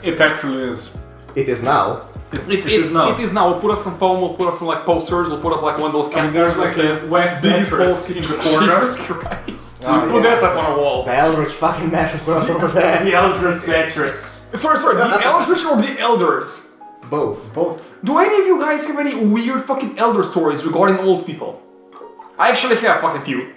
It actually is. It is now. It is now. It is now. We'll put up some foam, we'll put up some like posters, we'll put up like one of those There's like says a wet Biggie mattress Smalls in the corner. Jesus Christ. Oh, Put yeah. that up on a wall. The Eldritch fucking mattress was over there. The Eldritch mattress. Sorry, the Eldritch or the Elders? Both. Do any of you guys have any weird fucking elder stories regarding old people? I actually have fucking few.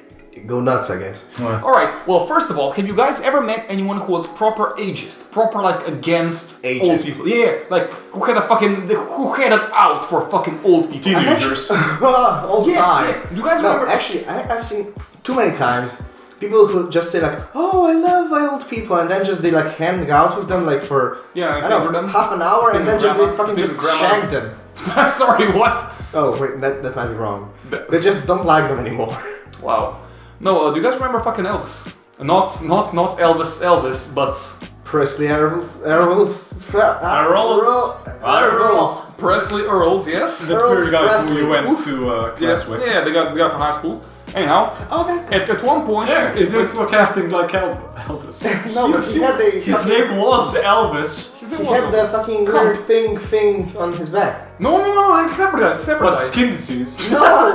Go nuts, I guess. Alright, well, first of all, have you guys ever met anyone who was proper ageist? Proper, like, against old Ageist. people? Yeah, like, who had it out for fucking old people? Teenagers. All Yeah, time. yeah. Do you guys No, remember? actually, I've seen too many times people who just say like, "Oh, I love old people," and then just they like hang out with them like for Yeah, I don't know, half an hour, and then just they fucking just shank them. Sorry, what? Oh wait, that might be wrong. They just don't like them anymore. Wow. No, do you guys remember fucking Elvis? Not Elvis, but Presley Ervils. Presley Earls, yes. The Earl's queer guy Presley. who we went to class with. Yeah, the guy from high school. Anyhow, Oh, that. at one point, Yeah, it didn't look anything like Elvis. No, but he had the. His name was Elvis. his name He was had the Elvis. fucking Come. weird pink thing on his back. No, it's separate guy, it's separate What, guy. skin disease? No!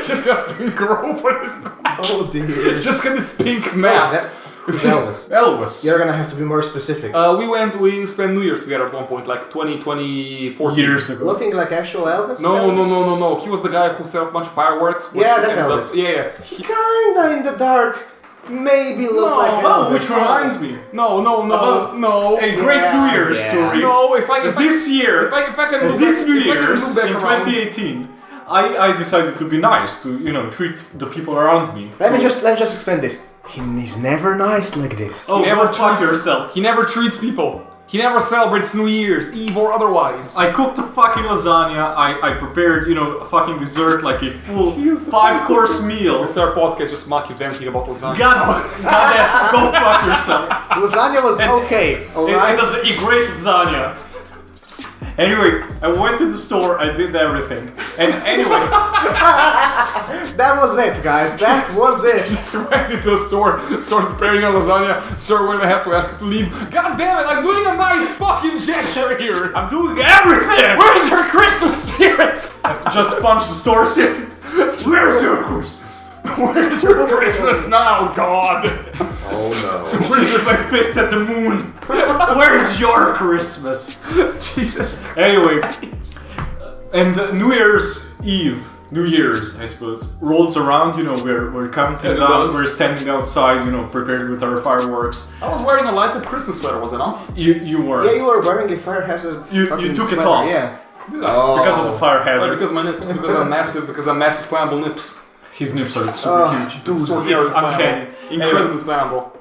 Just got a pink grove on his back. Oh dear. Just got this pink mass. Who's Elvis? Elvis. You're gonna have to be more specific. We spent New Year's together at one point, like 2014 Years ago. Looking like actual Elvis? No. Elvis? He was the guy who set off a bunch of fireworks. which Yeah, that's ended up- Elvis. Yeah. He kinda in the dark maybe looked No, like oh, Elvis. Which reminds me, No. a great Yeah, New Year's yeah. story. No, if I This year, if I can move this back, New if I can Year's move back in around- 2018, I decided to be nice, to treat the people around me. Let me just explain this. He's never nice like this. Oh, He never go fuck treats yourself. He never treats people. He never celebrates New Year's, Eve or otherwise. I cooked a fucking lasagna. I prepared, a fucking dessert, like a full 5-course meal. It's our podcast, just Maki venting about lasagna. God damn, go fuck yourself. Lasagna was okay, alright? It was a great lasagna. Anyway, I went to the store, I did everything. And anyway... That was it, guys. That was it. Just went into the store, started preparing a lasagna, started when I had to ask her to leave. God damn it, I'm doing a nice fucking gesture here. I'm doing everything! Where's your Christmas spirit? Just punched the store assistant. Where's your Christmas? Where's your Christmas now, God? Oh no. Where's my fist at the moon? Where's your Christmas? Jesus. Anyway, and New Year's Eve, New Year's, I suppose, rolls around, we're counting Yes, it down, does. we're standing outside, prepared with our fireworks. I was wearing a lighted Christmas sweater, was I not? You weren't. Yeah, you were wearing a fire hazard. You fucking took it sweater, off. Yeah. Did I? Because of the fire hazard. Because my nips, because I'm massive flammable nips. His nips are super huge. dude. Extraordinarily It's uncanny. flammable. Incredibly flammable.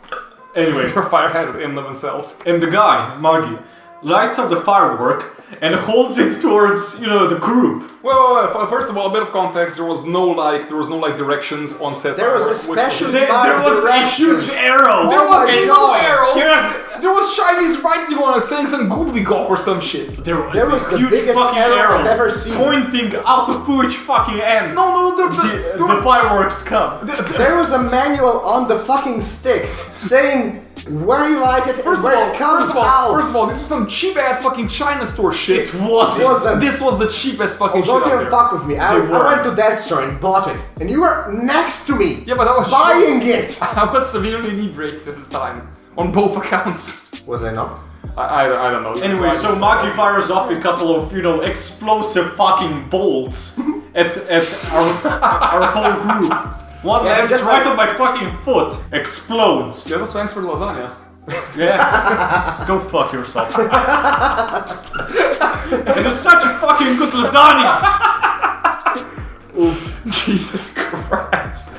Anyway, Your fire hazard in and of itself. and the guy, Magi, lights up the firework and holds it towards, the group. Well, first of all, a bit of context. There was no directions on set. There was a fireworks, which special There was a direction. huge arrow. There Oh was my no God. arrow. Yes. There was Chinese writing on it saying some gobbledygook or some shit. There was the a huge biggest fucking arrow arrow I've ever seen. pointing out of which fucking end No, the fireworks come. There was a manual on the fucking stick saying where you light it and where it comes out. First of all, this was some cheap ass fucking China store shit. It wasn't. This was the cheapest fucking shit Don't out even there. fuck with me. I They weren't. went to that store and bought it, and you were next to me. Yeah, but I was buying it. I was severely inebriated at the time, on both accounts. Was I not? I don't know. Anyway, so Maki fires off a couple of, explosive fucking bolts at our whole group. One Yeah, lands just right like- on my fucking foot, explodes. Yeah, that's thanks for the lasagna. Yeah, go fuck yourself. It was such a fucking good lasagna. Jesus Christ.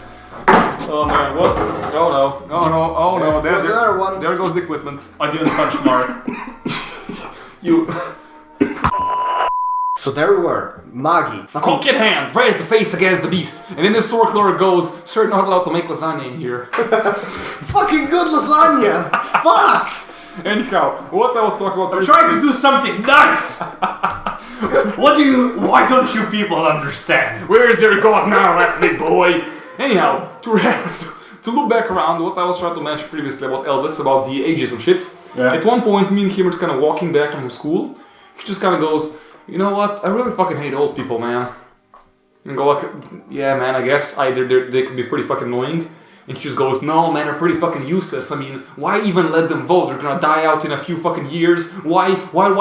Oh man, what? Oh no, There's another one. there goes the equipment. I didn't punch Mark. You... So there we were, Magi. Cook in hand, ready to face against the beast. And then the store clerk goes, sir, you're not allowed to make lasagna in here. Fucking good lasagna. Fuck. Anyhow, what I was talking about... I'm trying to do something nice. Why don't you people understand? Where's your god now, ethnic boy? Anyhow, to look back around, what I was trying to mention previously about Elvis, about the ageism shit. Yeah. At one point, me and him were just kind of walking back from school. He just kind of goes, you know what, I really fucking hate old people, man. And go like, yeah man, I guess either they can be pretty fucking annoying. And he just goes, no man, they're pretty fucking useless. I mean, why even let them vote? They're gonna die out in a few fucking years. Why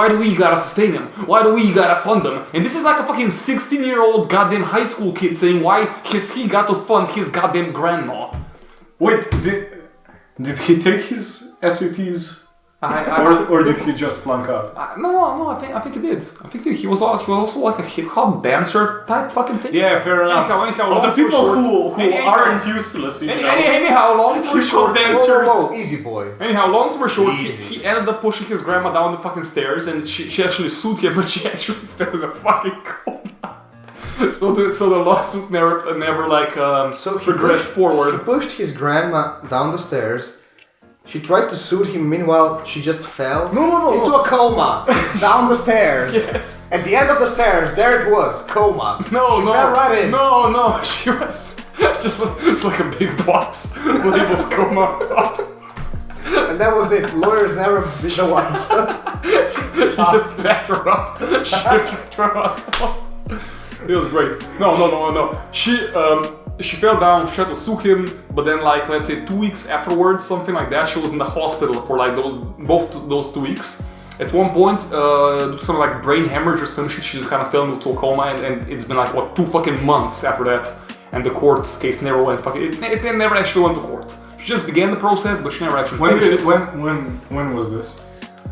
do we gotta sustain them? Why do we gotta fund them? And this is like a fucking 16-year-old goddamn high school kid saying why he got to fund his goddamn grandma. Wait, did he take his SATs? I Or did he just flunk out? No, I think he did. I think he was also like a hip hop dancer type fucking thing. Yeah, fair enough. Anyhow, Of the long story people short- who aren't useless, Anyhow, long story Hip-hop short. dancers. Whoa, easy boy. Anyhow, long story short, Easy. he ended up pushing his grandma down the fucking stairs, and she actually sued him, but she actually fell in a fucking coma. So the lawsuit never like So he progressed He forward. pushed his grandma down the stairs. She tried to soothe him, meanwhile she just fell into a coma down the stairs. Yes. At the end of the stairs, there it was, coma. She No, fell right in. No, she was just like a big box labeled coma on top. And that was it. Lawyers never be the ones. He just backed her up, shipped her to the hospital. It was great. No. She fell down, she tried to sue him, but then like let's say 2 weeks afterwards, something like that, she was in the hospital for like both those 2 weeks. At one point, some like brain hemorrhage or some shit, she just kind of fell into a coma, and it's been like what 2 fucking months after that, and the court case never went it never actually went to court. She just began the process, but she never actually finished it. When was this?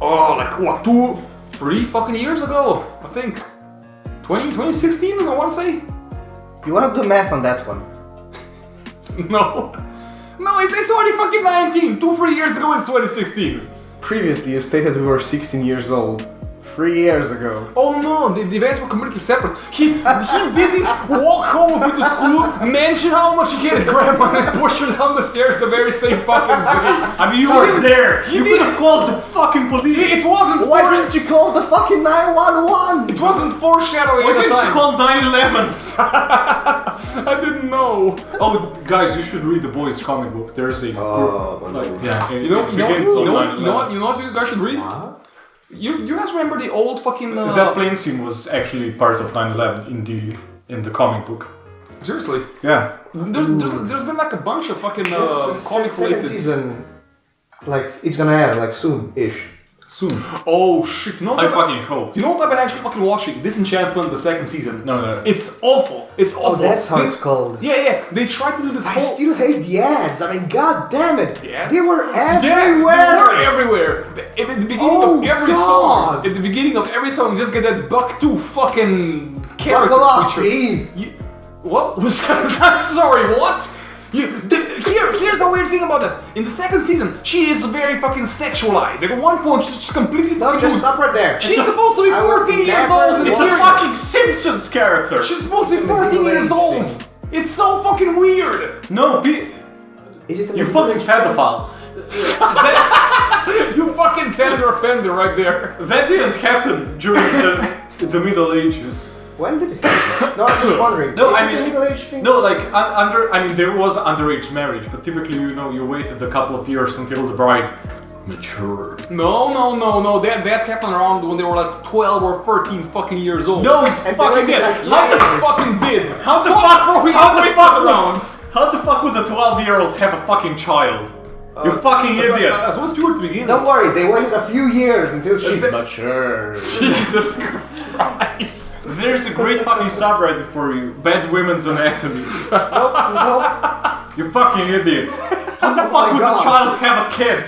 Oh, like what 3 fucking years ago, I think. 2016, I want to say. You wanna do math on that one? No, it's already fucking 19. 2-3 years ago, it's 2016. previously you stated we were 16 years old. 3 years ago. Oh no, the events were completely separate. He didn't walk home with me to school, mention how much he hated grandma, and push her down the stairs the very same fucking day. I mean, you were there. You could have called the fucking police. It wasn't. Why didn't you call the fucking 911? It wasn't foreshadowing. Why at the didn't time. you call 911? I didn't know. Oh, guys, you should read the boys' comic book. There's a yeah. You know what you guys should read? You guys remember the old fucking that plane scene was actually part of 9/11 in the comic book. Seriously? Yeah. There's been like a bunch of fucking comic related season. Like it's gonna air like soon-ish. Soon. Oh shit! No, I fucking hope. You know what I've been actually fucking watching? Disenchantment, the second season. No. It's awful. It's awful. Oh, that's how it's called. Yeah. They tried to do this I whole. still hate the ads. I mean, god damn it. The ads? They were Yeah, everywhere. they were everywhere. At the beginning Oh, of every God. song, at the beginning of every song, you just get that Buck 2 fucking character Buckle up, feature. B. What was that? I'm sorry. What? Here's the weird thing about that. In the second season, she is very fucking sexualized. At one point, she's just completely. No, just stop right there. She's supposed to be I would 14 years never old. in the It's a series. fucking Simpsons character. She's supposed to be 14 years old. It's so fucking weird. No, Is it you fucking pedophile. You fucking tender offender right there. That didn't happen during the Middle Ages. When did it happen? No, I'm just wondering. No, is I it mean- a middle-age thing? No, like there was underage marriage, but typically, you waited a couple of years until the bride matured. No. That happened around when they were like 12 or 13 fucking years old. No, it And fucking they did. waited like How the years. fucking did? How the fuck would a 12-year-old have a fucking child? You fucking idiot. I was supposed to begin. Don't worry, they waited a few years until she matured. Jesus Christ. There's a great fucking subreddit for you. Bad Women's Anatomy. Nope. You fucking idiot. How the fuck would God. a child have a kid?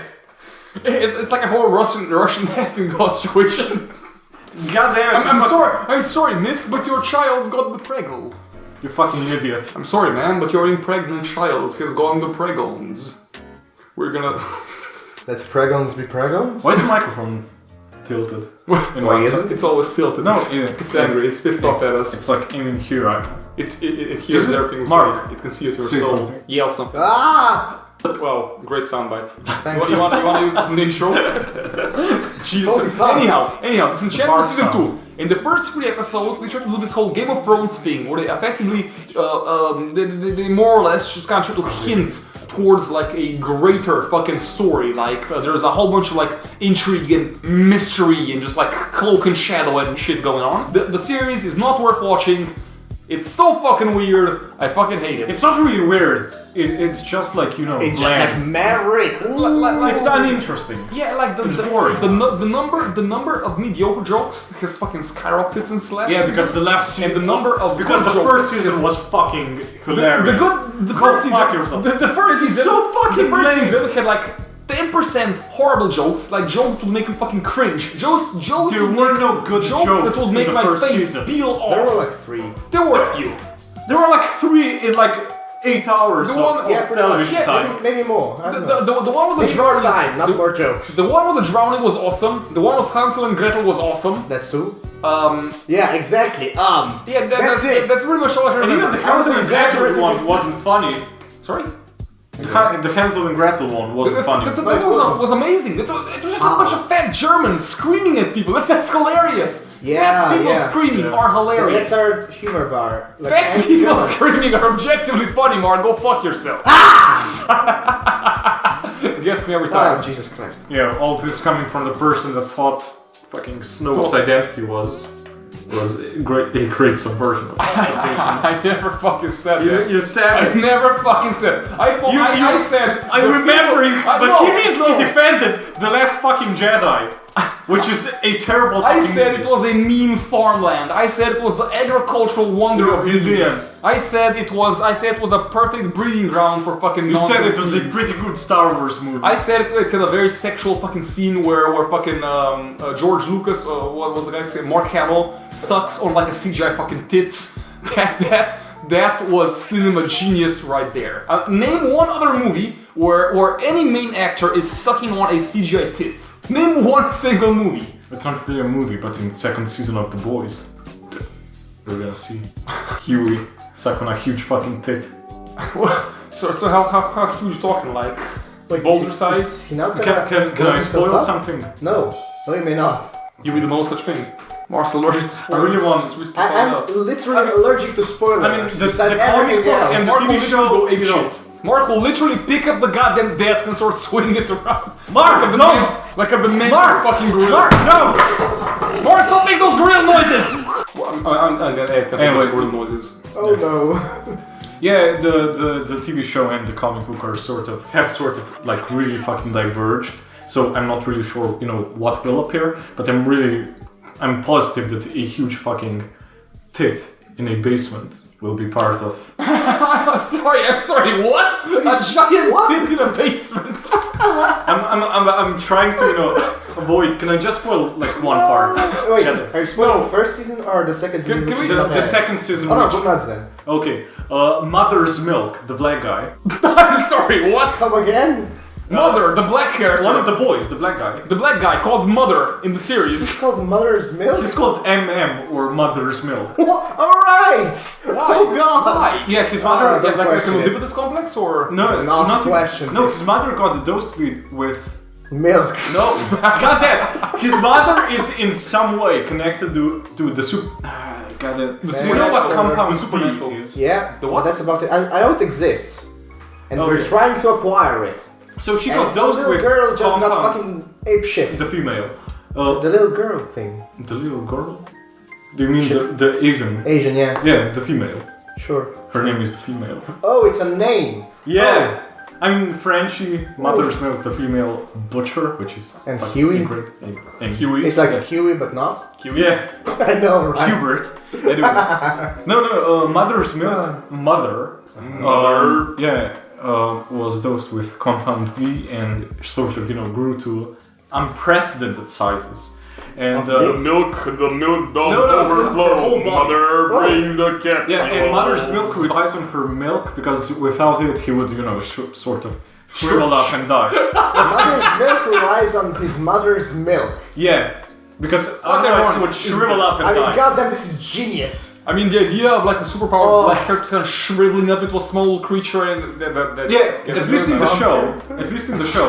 It's like a whole Russian nesting doll situation. God damn it. I'm sorry, miss, but your child's got the preggle. You fucking idiot. I'm sorry, man, but your impregnant child has gone the preggons. We're gonna. Let's pregons be pregons? Why is the microphone tilted? Why isn't it? It's always tilted. No, it's angry. It's pissed off at us. It's like aiming here. It hears Is it? everything we Mark, say. It can see it say yourself. something. Yell something. Ah! Well, great soundbite. Thank You want to use this as an intro? Jesus. Holy fuck. Anyhow, Disenchantment Bar season sound. 2. In the first 3 episodes, they tried to do this whole Game of Thrones thing, where they effectively, they more or less just kind of try to hint towards like a greater fucking story. Like there's a whole bunch of like intrigue and mystery and just like cloak and shadow and shit going on. The series is not worth watching. It's so fucking weird. I fucking hate it. It's not really weird. It's just like, It's just bland. like Maverick. Like It's uninteresting. yeah, like It's boring. the number of mediocre jokes has fucking skyrocketed since last Yeah, season. because the last season and the number of because good the jokes first season is- was fucking hilarious. the Go first season fuck yourself. The first It's season so fucking the first lame. season had like 10% horrible jokes, like jokes that would make you fucking cringe. Jokes There that would were make- no good jokes jokes that would in make the my first face season. peel off. There were like 3. There were a few. There were like 3 in like 8 hours The one- of Yeah, pretty much. television Yeah, time. Maybe more. I don't know. The one with the Maybe more drowning. time, not more jokes. The one with the drowning was awesome. The one with Hansel and Gretel was awesome. That's 2. Um, Yeah, exactly. yeah, That's it. That's pretty much all I can And even remember. the Hansel and Gretel one wasn't funny. Sorry. The Hansel and Gretel one wasn't funny. That was amazing. It was just a bunch of fat Germans screaming at people. That's hilarious. Yeah, fat people yeah. screaming Yeah. are hilarious. That's our humor bar. Like, Fat any people humor. screaming are objectively funny, Mark. Go fuck yourself. It gets me every Oh, time. Jesus Christ. Yeah, all this coming from the person that thought fucking Snoke's identity was a great subversion of expectation. I never fucking said that. You said I never fucking said. I said. I the remember people- you I- no, vehemently no. defended The Last fucking Jedi, which is a terrible I fucking said movie. it was a mean farmland. I said it was the agricultural wonder of You bees. did. I said it was a perfect breeding ground for fucking You said it was a bees. pretty good Star Wars movie. I said it had a very sexual fucking scene where fucking George Lucas, what was the guy's name? Mark Hamill sucks on like a CGI fucking tit. That was cinema genius right there. Name one other movie where any main actor is sucking on a CGI tit. Name one single movie. It's not really a movie, but in the second season of The Boys, we're gonna see Huey suck on a huge fucking tit. So how huge you talking? Like boulder size? Is he not Can I spoil something? No, you may not. You be the most such thing. Mark's allergic to spoilers. I really want- Just recently found out. I'm literally allergic to spoilers. I mean, the besides comic everything book else. and the Mark TV will show, literally go ape you know. shit. Mark will literally pick up the goddamn desk and start swinging it around. Mark, like a no! dement- Like a demented Mark! fucking gorilla. Mark, no! Mark, stop making those gorilla noises! Well, I'm gonna add Anyway. gorilla noises. Oh no. Yeah, the TV show and the comic book are sort of like really fucking diverged. So I'm not really sure, you know, what will appear, but I'm positive that a huge fucking tit in a basement will be part of. I'm sorry, what? A giant tit in a basement. I'm trying to, you know, avoid. Can I just spoil like one part? Wait, Shut up. are you spoiling the first season or the second season? Can which we- did not The air? second season. Oh no, which- good nuts then. Okay, Mother's Milk, the black guy. I'm sorry, what? Come again? Mother, the black character. One of the boys, the black guy. The black guy called Mother in the It's series. called Mother's Milk? He's called MM or Mother's Milk. Alright! Why? Oh god! Why? Yeah, his mother. Ah, don't Like question a it. dividend complex or? No, Not question No, this. his mother got dosed with. Milk. No, got that. His mother is in some way connected to the soup. Got it. The You know what supernatural. compound The supernatural. B is? Yeah, The what? that's about it. I know it exists. And we're Okay. trying to acquire it. So she And got so dosed little with girl just got compound. fucking ape shit. The female. The little girl thing. The little girl? Do you mean the Asian? Asian, yeah. Yeah, the female. Sure. Her name is the female. Oh, it's a name. Yeah. I mean, Frenchie, Mother's Milk, the female butcher, which is And fucking Huey? great. And Huey. It's like a Huey, but not. Huey. Yeah, I know, right? Hubert. Anyway. No, Mother's Milk. Mother. Was dosed with compound V and sort of, you know, grew to unprecedented sizes. And Of this? The milk don't no, it's her whole body. Mother, bring the cats. yeah, and Mother's Milk relies on her milk because without it he would, you know, sort of shrivel up and die. Mother's milk relies on his mother's milk. Yeah, because What otherwise he ironic would is shrivel this? up and I mean, die. goddamn, this is genius. I mean, the idea of like a superpowered Oh. black character kind of shriveling up into a small creature and that Yeah, gets at least in the done. show. At least in the show.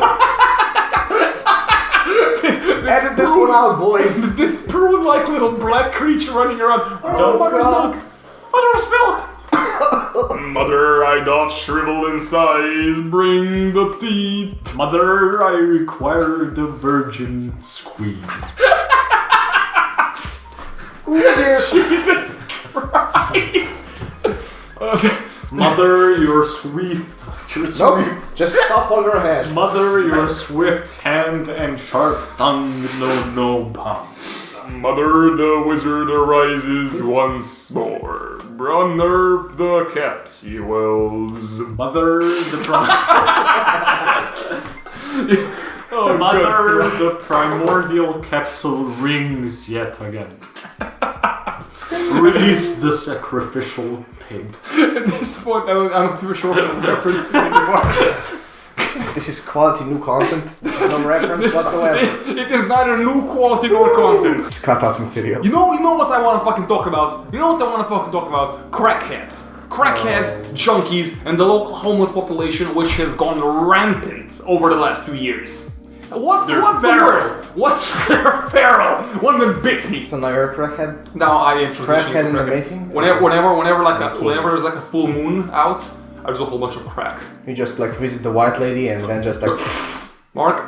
Edit this one out, boys. This prune-like little black creature running around. Oh, Mother's God. milk. Mother's Milk! Mother, I doth shrivel in size. Bring the teeth. Mother, I require the virgin squeeze. Ooh, dear. Jesus Christ. Mother, you're swift. You're Nope, swift. just stop on your head. Mother, your swift hand and sharp tongue know no bounds. Mother, the wizard arises once more. Unnerve the capsules. Mother, the Mother, the primordial capsule rings yet again. Release the sacrificial pig. At this point, I'm not too sure what to reference anymore. This is quality new content. This is no reference whatsoever. It is neither new quality nor content. It's cut out material. You know what I want to fucking talk about? You know what I want to fucking talk about? Crackheads. Crackheads, junkies, and the local homeless population, which has gone rampant over the last 2 years. What's the worst? What's their feral? One that bit me. So now you're a crackhead? Now I am transitioning Crackhead to in the crackhead. making? Whenever there's like a full moon out, I do a whole bunch of crack. You just like visit the white lady and then just like... Mark,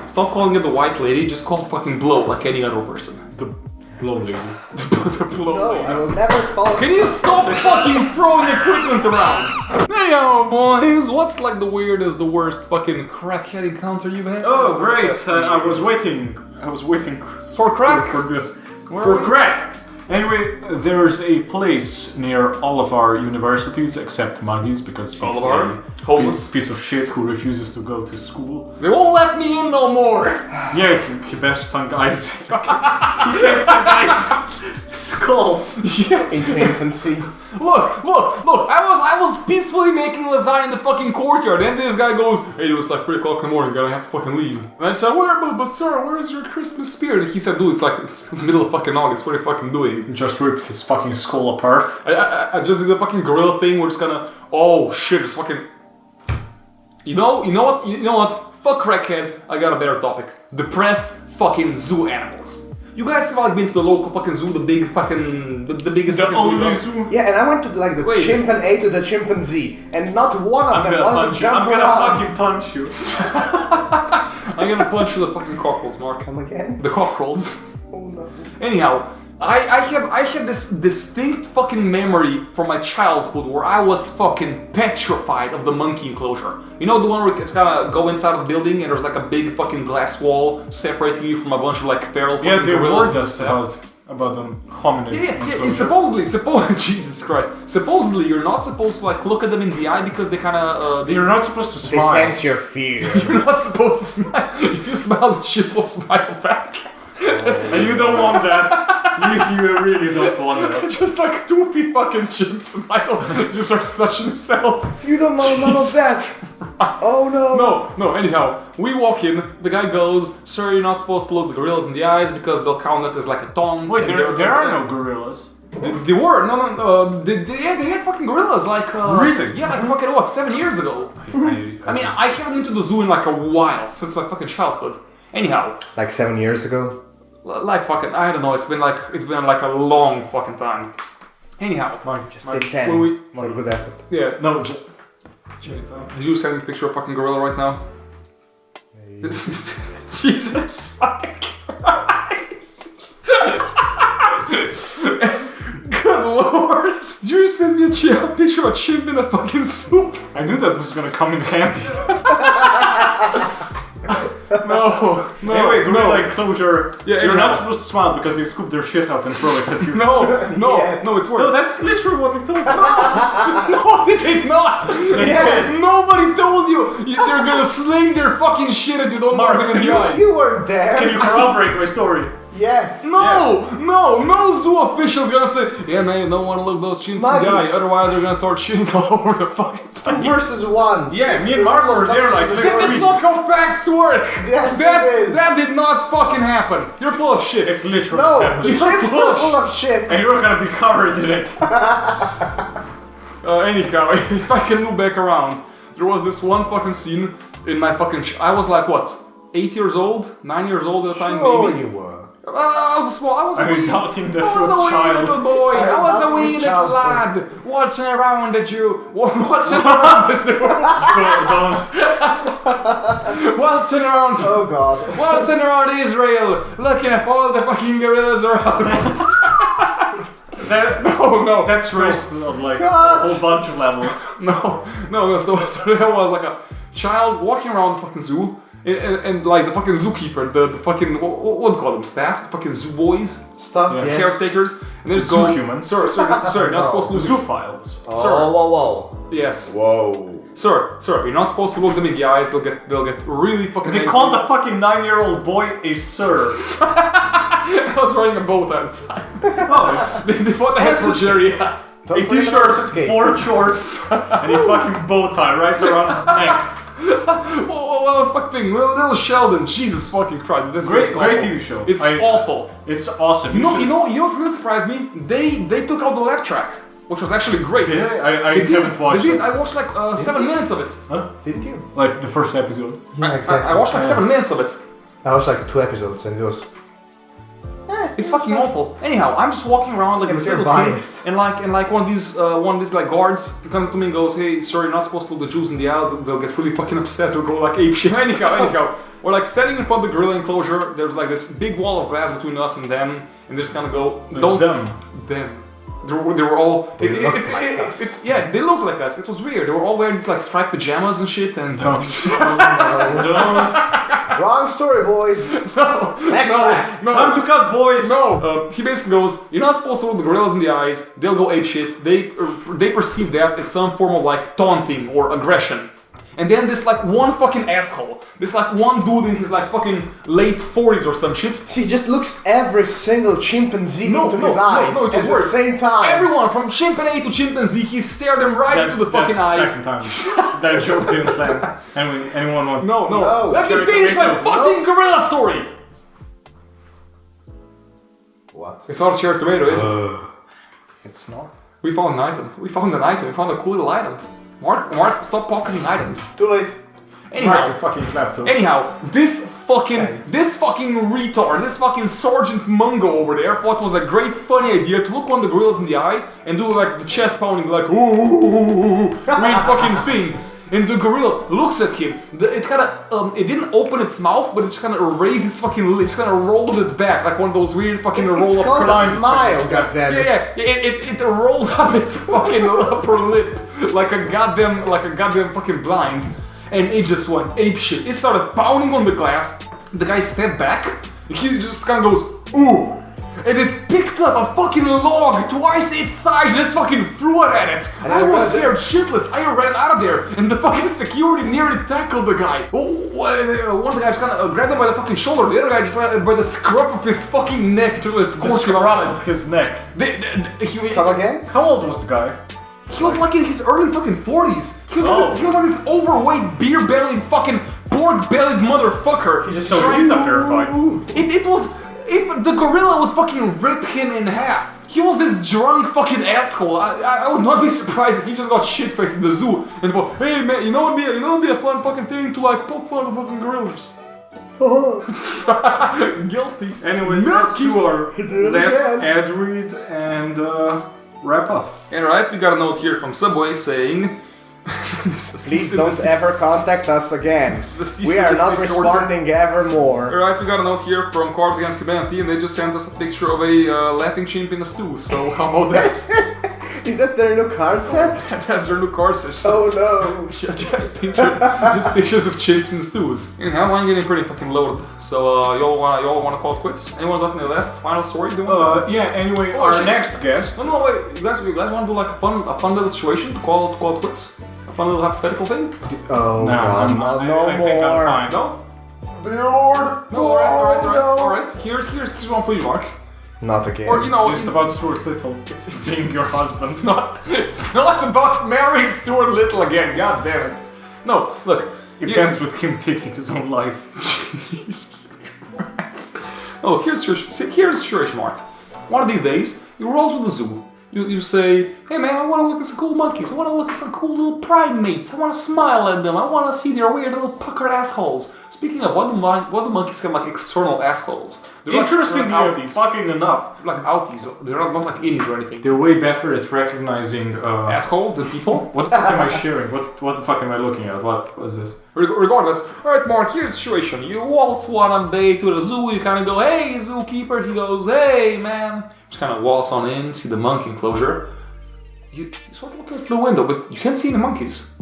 stop calling it the white lady. Just call fucking blow like any other person. The blow lady. The blow No, lady. I will never call... Can you stop fucking throwing equipment around? Hey yo, boys, what's like the weirdest, the worst fucking crackhead encounter you've had? Oh, great! I was waiting For crack? for this. For crack! Anyway, there's a place near all of our universities except Magi's because he's All of our? a Homeless? piece of shit who refuses to go to school. They won't let me in no more. Yeah, he bashed some guys. He kept some guys' skull call. Yeah. Into infancy. Look! I was peacefully making lasagna in the fucking courtyard, and this guy goes, "Hey, it was like 3 o'clock in the morning, gotta have to fucking leave." And I said, but sir, where is your Christmas spirit?" And he said, "Dude, it's the middle of fucking August, what are you fucking doing?" Just ripped his fucking skull apart. I just did the fucking gorilla thing, we're just gonna, oh shit, it's fucking... You know what? Fuck crackheads, I got a better topic. Depressed fucking zoo animals. You guys have like been to the local fucking zoo, the big fucking, the biggest The fucking only zoo? zoo. Yeah, and I went to like the Wait. chimpanzee to the chimpanzee, and not one of I'm them gonna wanted punch to you. jump I'm gonna around. fucking punch you. I'm gonna punch you the fucking cockerels, Mark. Come again? The cockerels. Oh no. Anyhow, I have this distinct fucking memory from my childhood where I was fucking petrified of the monkey enclosure. You know the one where you kind of go inside of the building and there's like a big fucking glass wall separating you from a bunch of like feral fucking Yeah, they gorillas warned and us stuff. about them hominids. Yeah, supposedly, Jesus Christ. Supposedly you're not supposed to like look at them in the eye because they kind of, You're not supposed to They smile. sense your fear. you're not supposed to smile. If you smile, the shit will smile back. And you don't want that. You really don't want that. Just like doofy fucking chimp smile, just starts touching himself. You don't know none of that. Oh no. No, anyhow, we walk in, the guy goes, "Sir, you're not supposed to look the gorillas in the eyes because they'll count it as like a taunt." Wait, and there are no gorillas. They were, they had fucking gorillas, like, Really? Yeah, like fucking, 7 years ago? I mean, I haven't been to the zoo in like a while, since my fucking childhood. Anyhow, Like 7 years ago. like fucking, I don't know, it's been like a long fucking time. Anyhow, Just say 10 when we- for good effort. yeah, No, just check it out. did you send me a picture of fucking gorilla right now? Jesus fucking Christ. Good lord. Did you send me a picture of a chimp in a fucking soup? I knew that was gonna come in handy. No. Anyway, gorilla enclosure. Yeah, You're anyhow. not supposed to smile because they scoop their shit out and throw it at you. No, it's No, worse. that's literally what they told me. No, they did not! Yes. Nobody told you! They're gonna sling their fucking shit at you, don't look them in the eye. You weren't there. Can you corroborate my story? Yes. No zoo official's gonna say, "Yeah man, you don't wanna look those chimps in Magi. the eye, otherwise they're gonna start shitting all over the fucking place." 2 versus 1. Yeah, me and Mark were there like, let's That's not how facts work! Yes, that, it is. that did not fucking happen! You're full of shit! It's literally No, the happening. chips full were of full of shit. And you're gonna be covered in it. Anyhow, if I can look back around, there was this one fucking scene in my fucking I was like, what? 8 years old? 9 years old at the time, Oh, maybe? you were. I was small, I was a Are you wee... doubting that I you're was a a wee child? little boy, I was a doubting wee his little childhood. lad, watching around at you, watching around the zoo, Don't. watching around, Oh god. watching around Israel, looking at all the fucking gorillas around. No. That's racist on like God. a whole bunch of levels. No, so there was like a child walking around the fucking zoo, and like the fucking zookeeper, the fucking, what do you call them, staff? The fucking zoo boys? Stuff, Yeah. yes. Caretakers, and they just Zoo go, humans. Sir, you're not supposed to look Zoophiles. Oh, Sir. whoa. Yes. Whoa. Sir, you're not supposed to look them in the eyes, they'll get really fucking They angry. called the fucking 9-year-old boy a sir. I was wearing a boat at the time. Oh, They thought I had for Jerry. Yeah. Don't a forget the t-shirt, suitcase. board shorts, and a fucking bow tie right around the neck. What was fucking little Sheldon? Jesus fucking Christ! This Great is great awful. TV show. It's awful. It's awesome. You know what really surprised me? They took out the laugh track, which was actually great. Did they? I They haven't watched They did. it. I watched like 7 minutes of it. Huh? Didn't you? Like the first episode. Yeah, exactly. I watched like 7 minutes of it. I watched like 2 episodes and it was... It's fucking awful. Anyhow, I'm just walking around like Yeah, this but you're little kid, biased. and like one of these like guards comes to me and goes, "Hey, sir, you're not supposed to look the Jews in the eye. They'll get really fucking upset. They'll go like ape shit." Anyhow, we're like standing in front of the gorilla enclosure. There's like this big wall of glass between us and them, and they just kind of go, "Don't them." They were all. They looked like us. Yeah, they looked like us. It was weird. They were all wearing these like striped pajamas and shit, and Don't. Wrong story, boys. Backtrack. no. Time to cut, boys. No, he basically goes, "You're not supposed to look the gorillas in the eyes. They'll go ape shit. They perceive that as some form of like taunting or aggression." And then this like one fucking asshole, this like one dude in his like fucking late 40s or some shit. He just looks every single chimpanzee into his eyes it was at worse. the same time. Everyone from chimpanzee to chimpanzee, he stared them right into the fucking eye. That's the second time that joke didn't land. Anyone want? No. Let me Cherry finish my tomato. fucking gorilla story. What? It's not a cherry tomato, is it? It's not. We found an item. We found a cool little item. Mark, stop pocketing items. Too late. Anyhow, You fucking clap too. Anyhow, this fucking retard, this fucking Sergeant Mungo over there thought it was a great funny idea to look one of the gorillas in the eye and do like the chest pounding like ooh weird fucking thing. And the gorilla looks at him. It kind of it didn't open its mouth, but it just kind of raised its fucking lips, kind of rolled it back like one of those weird fucking roll It's up called a crime smile, things. goddammit. Yeah. It rolled up its fucking upper lip like a goddamn fucking blind. And it just went apeshit. It started pounding on the glass. The guy stepped back. He just kind of goes, ooh. And it picked up a fucking log twice its size, just fucking threw it at it. I was scared shitless. I ran out of there, and the fucking security nearly tackled the guy. One of the guys kind of grabbed him by the fucking shoulder. The other guy just grabbed him by the scruff of his fucking neck to escort him out. Of his neck. Come again? How old was the guy? He was like in his early fucking 40s. He was like this overweight, beer-bellied, fucking pork-bellied motherfucker. He's a fair fight. It was... If the gorilla would fucking rip him in half. He was this drunk fucking asshole. I would not be surprised if he just got shit-faced in the zoo and go, hey man, you know what'd be a fun fucking thing to like poke fun of fucking gorillas. Guilty. Anyway, let's do our last ad read and wrap up. Alright, we got a note here from Subway saying... Please don't ever contact us again. We are not responding ever more. Alright, we got a note here from Cards Against Humanity and they just sent us a picture of a laughing chimp in a stew, so how about that? Is that their new card set? That's their new card set. So Oh no. just pictures of chimps and stews. Anyhow, I'm getting pretty fucking loaded. So y'all wanna call it quits? Anyone got any last final stories? Yeah, anyway, our next guest. No, wait, you guys wanna do like a fun little situation to call it quits? A fun little hypothetical thing? Oh No, god, I no think I'm more. fine. No? Lord. No, alright. Here's one for you, Mark. Not again. Or Just about Stuart Little. It's being your husband. It's not about marrying Stuart Little again, god damn it. No, look. It ends with him taking his own life. Jesus Christ. Oh, here's the situation, Mark. One of these days, you roll to the zoo. You say, hey man, I want to look at some cool monkeys. I want to look at some cool little primates. I want to smile at them. I want to see their weird little puckered assholes. Speaking of, what do monkeys have like external assholes? They're Interestingly, like outies. fucking enough. Like outies. They're not like innies or anything. They're way better at recognizing Assholes than people? What the fuck am I sharing? What the fuck am I looking at? What was this? Regardless, alright Mark, here's the situation. You waltz one day to the zoo, you kind of go, hey zookeeper, he goes, hey man. Just kind of waltz on in, see the monkey enclosure. You sort of look out the window, but you can't see any monkeys.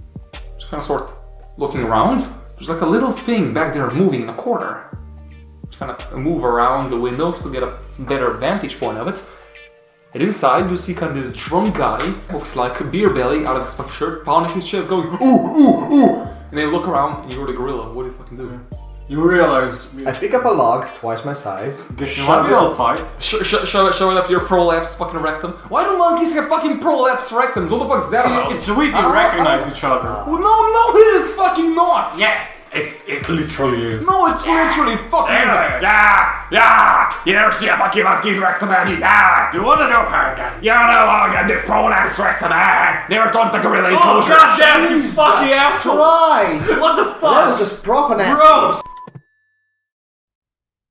Just kind of start looking around. There's like a little thing back there moving in a corner. Just kind of move around the window to get a better vantage point of it. And inside you see kind of this drunk guy with his like beer belly out of his fucking shirt, pounding his chest, going ooh, ooh, ooh. And then look around and you're the gorilla. What do you fucking do? You realize... I pick up a log twice my size. I'll fight. Shove it up your prolapse fucking rectum. Why do monkeys have fucking prolapse rectums? What the fuck's that about? It's the way they recognize each other. Well, no, it is fucking not! Yeah, it literally is. No, it's literally fucking is. Yeah! You never see a fucking monkey's rectum, have you? Yeah! Do you want to know how I got it? You don't know how I got this prolapse rectum, eh? Never done the gorilla Oh, enclosure. goddamn, you fucking asshole! Christ! What the That fuck? was just proper nasty. Gross!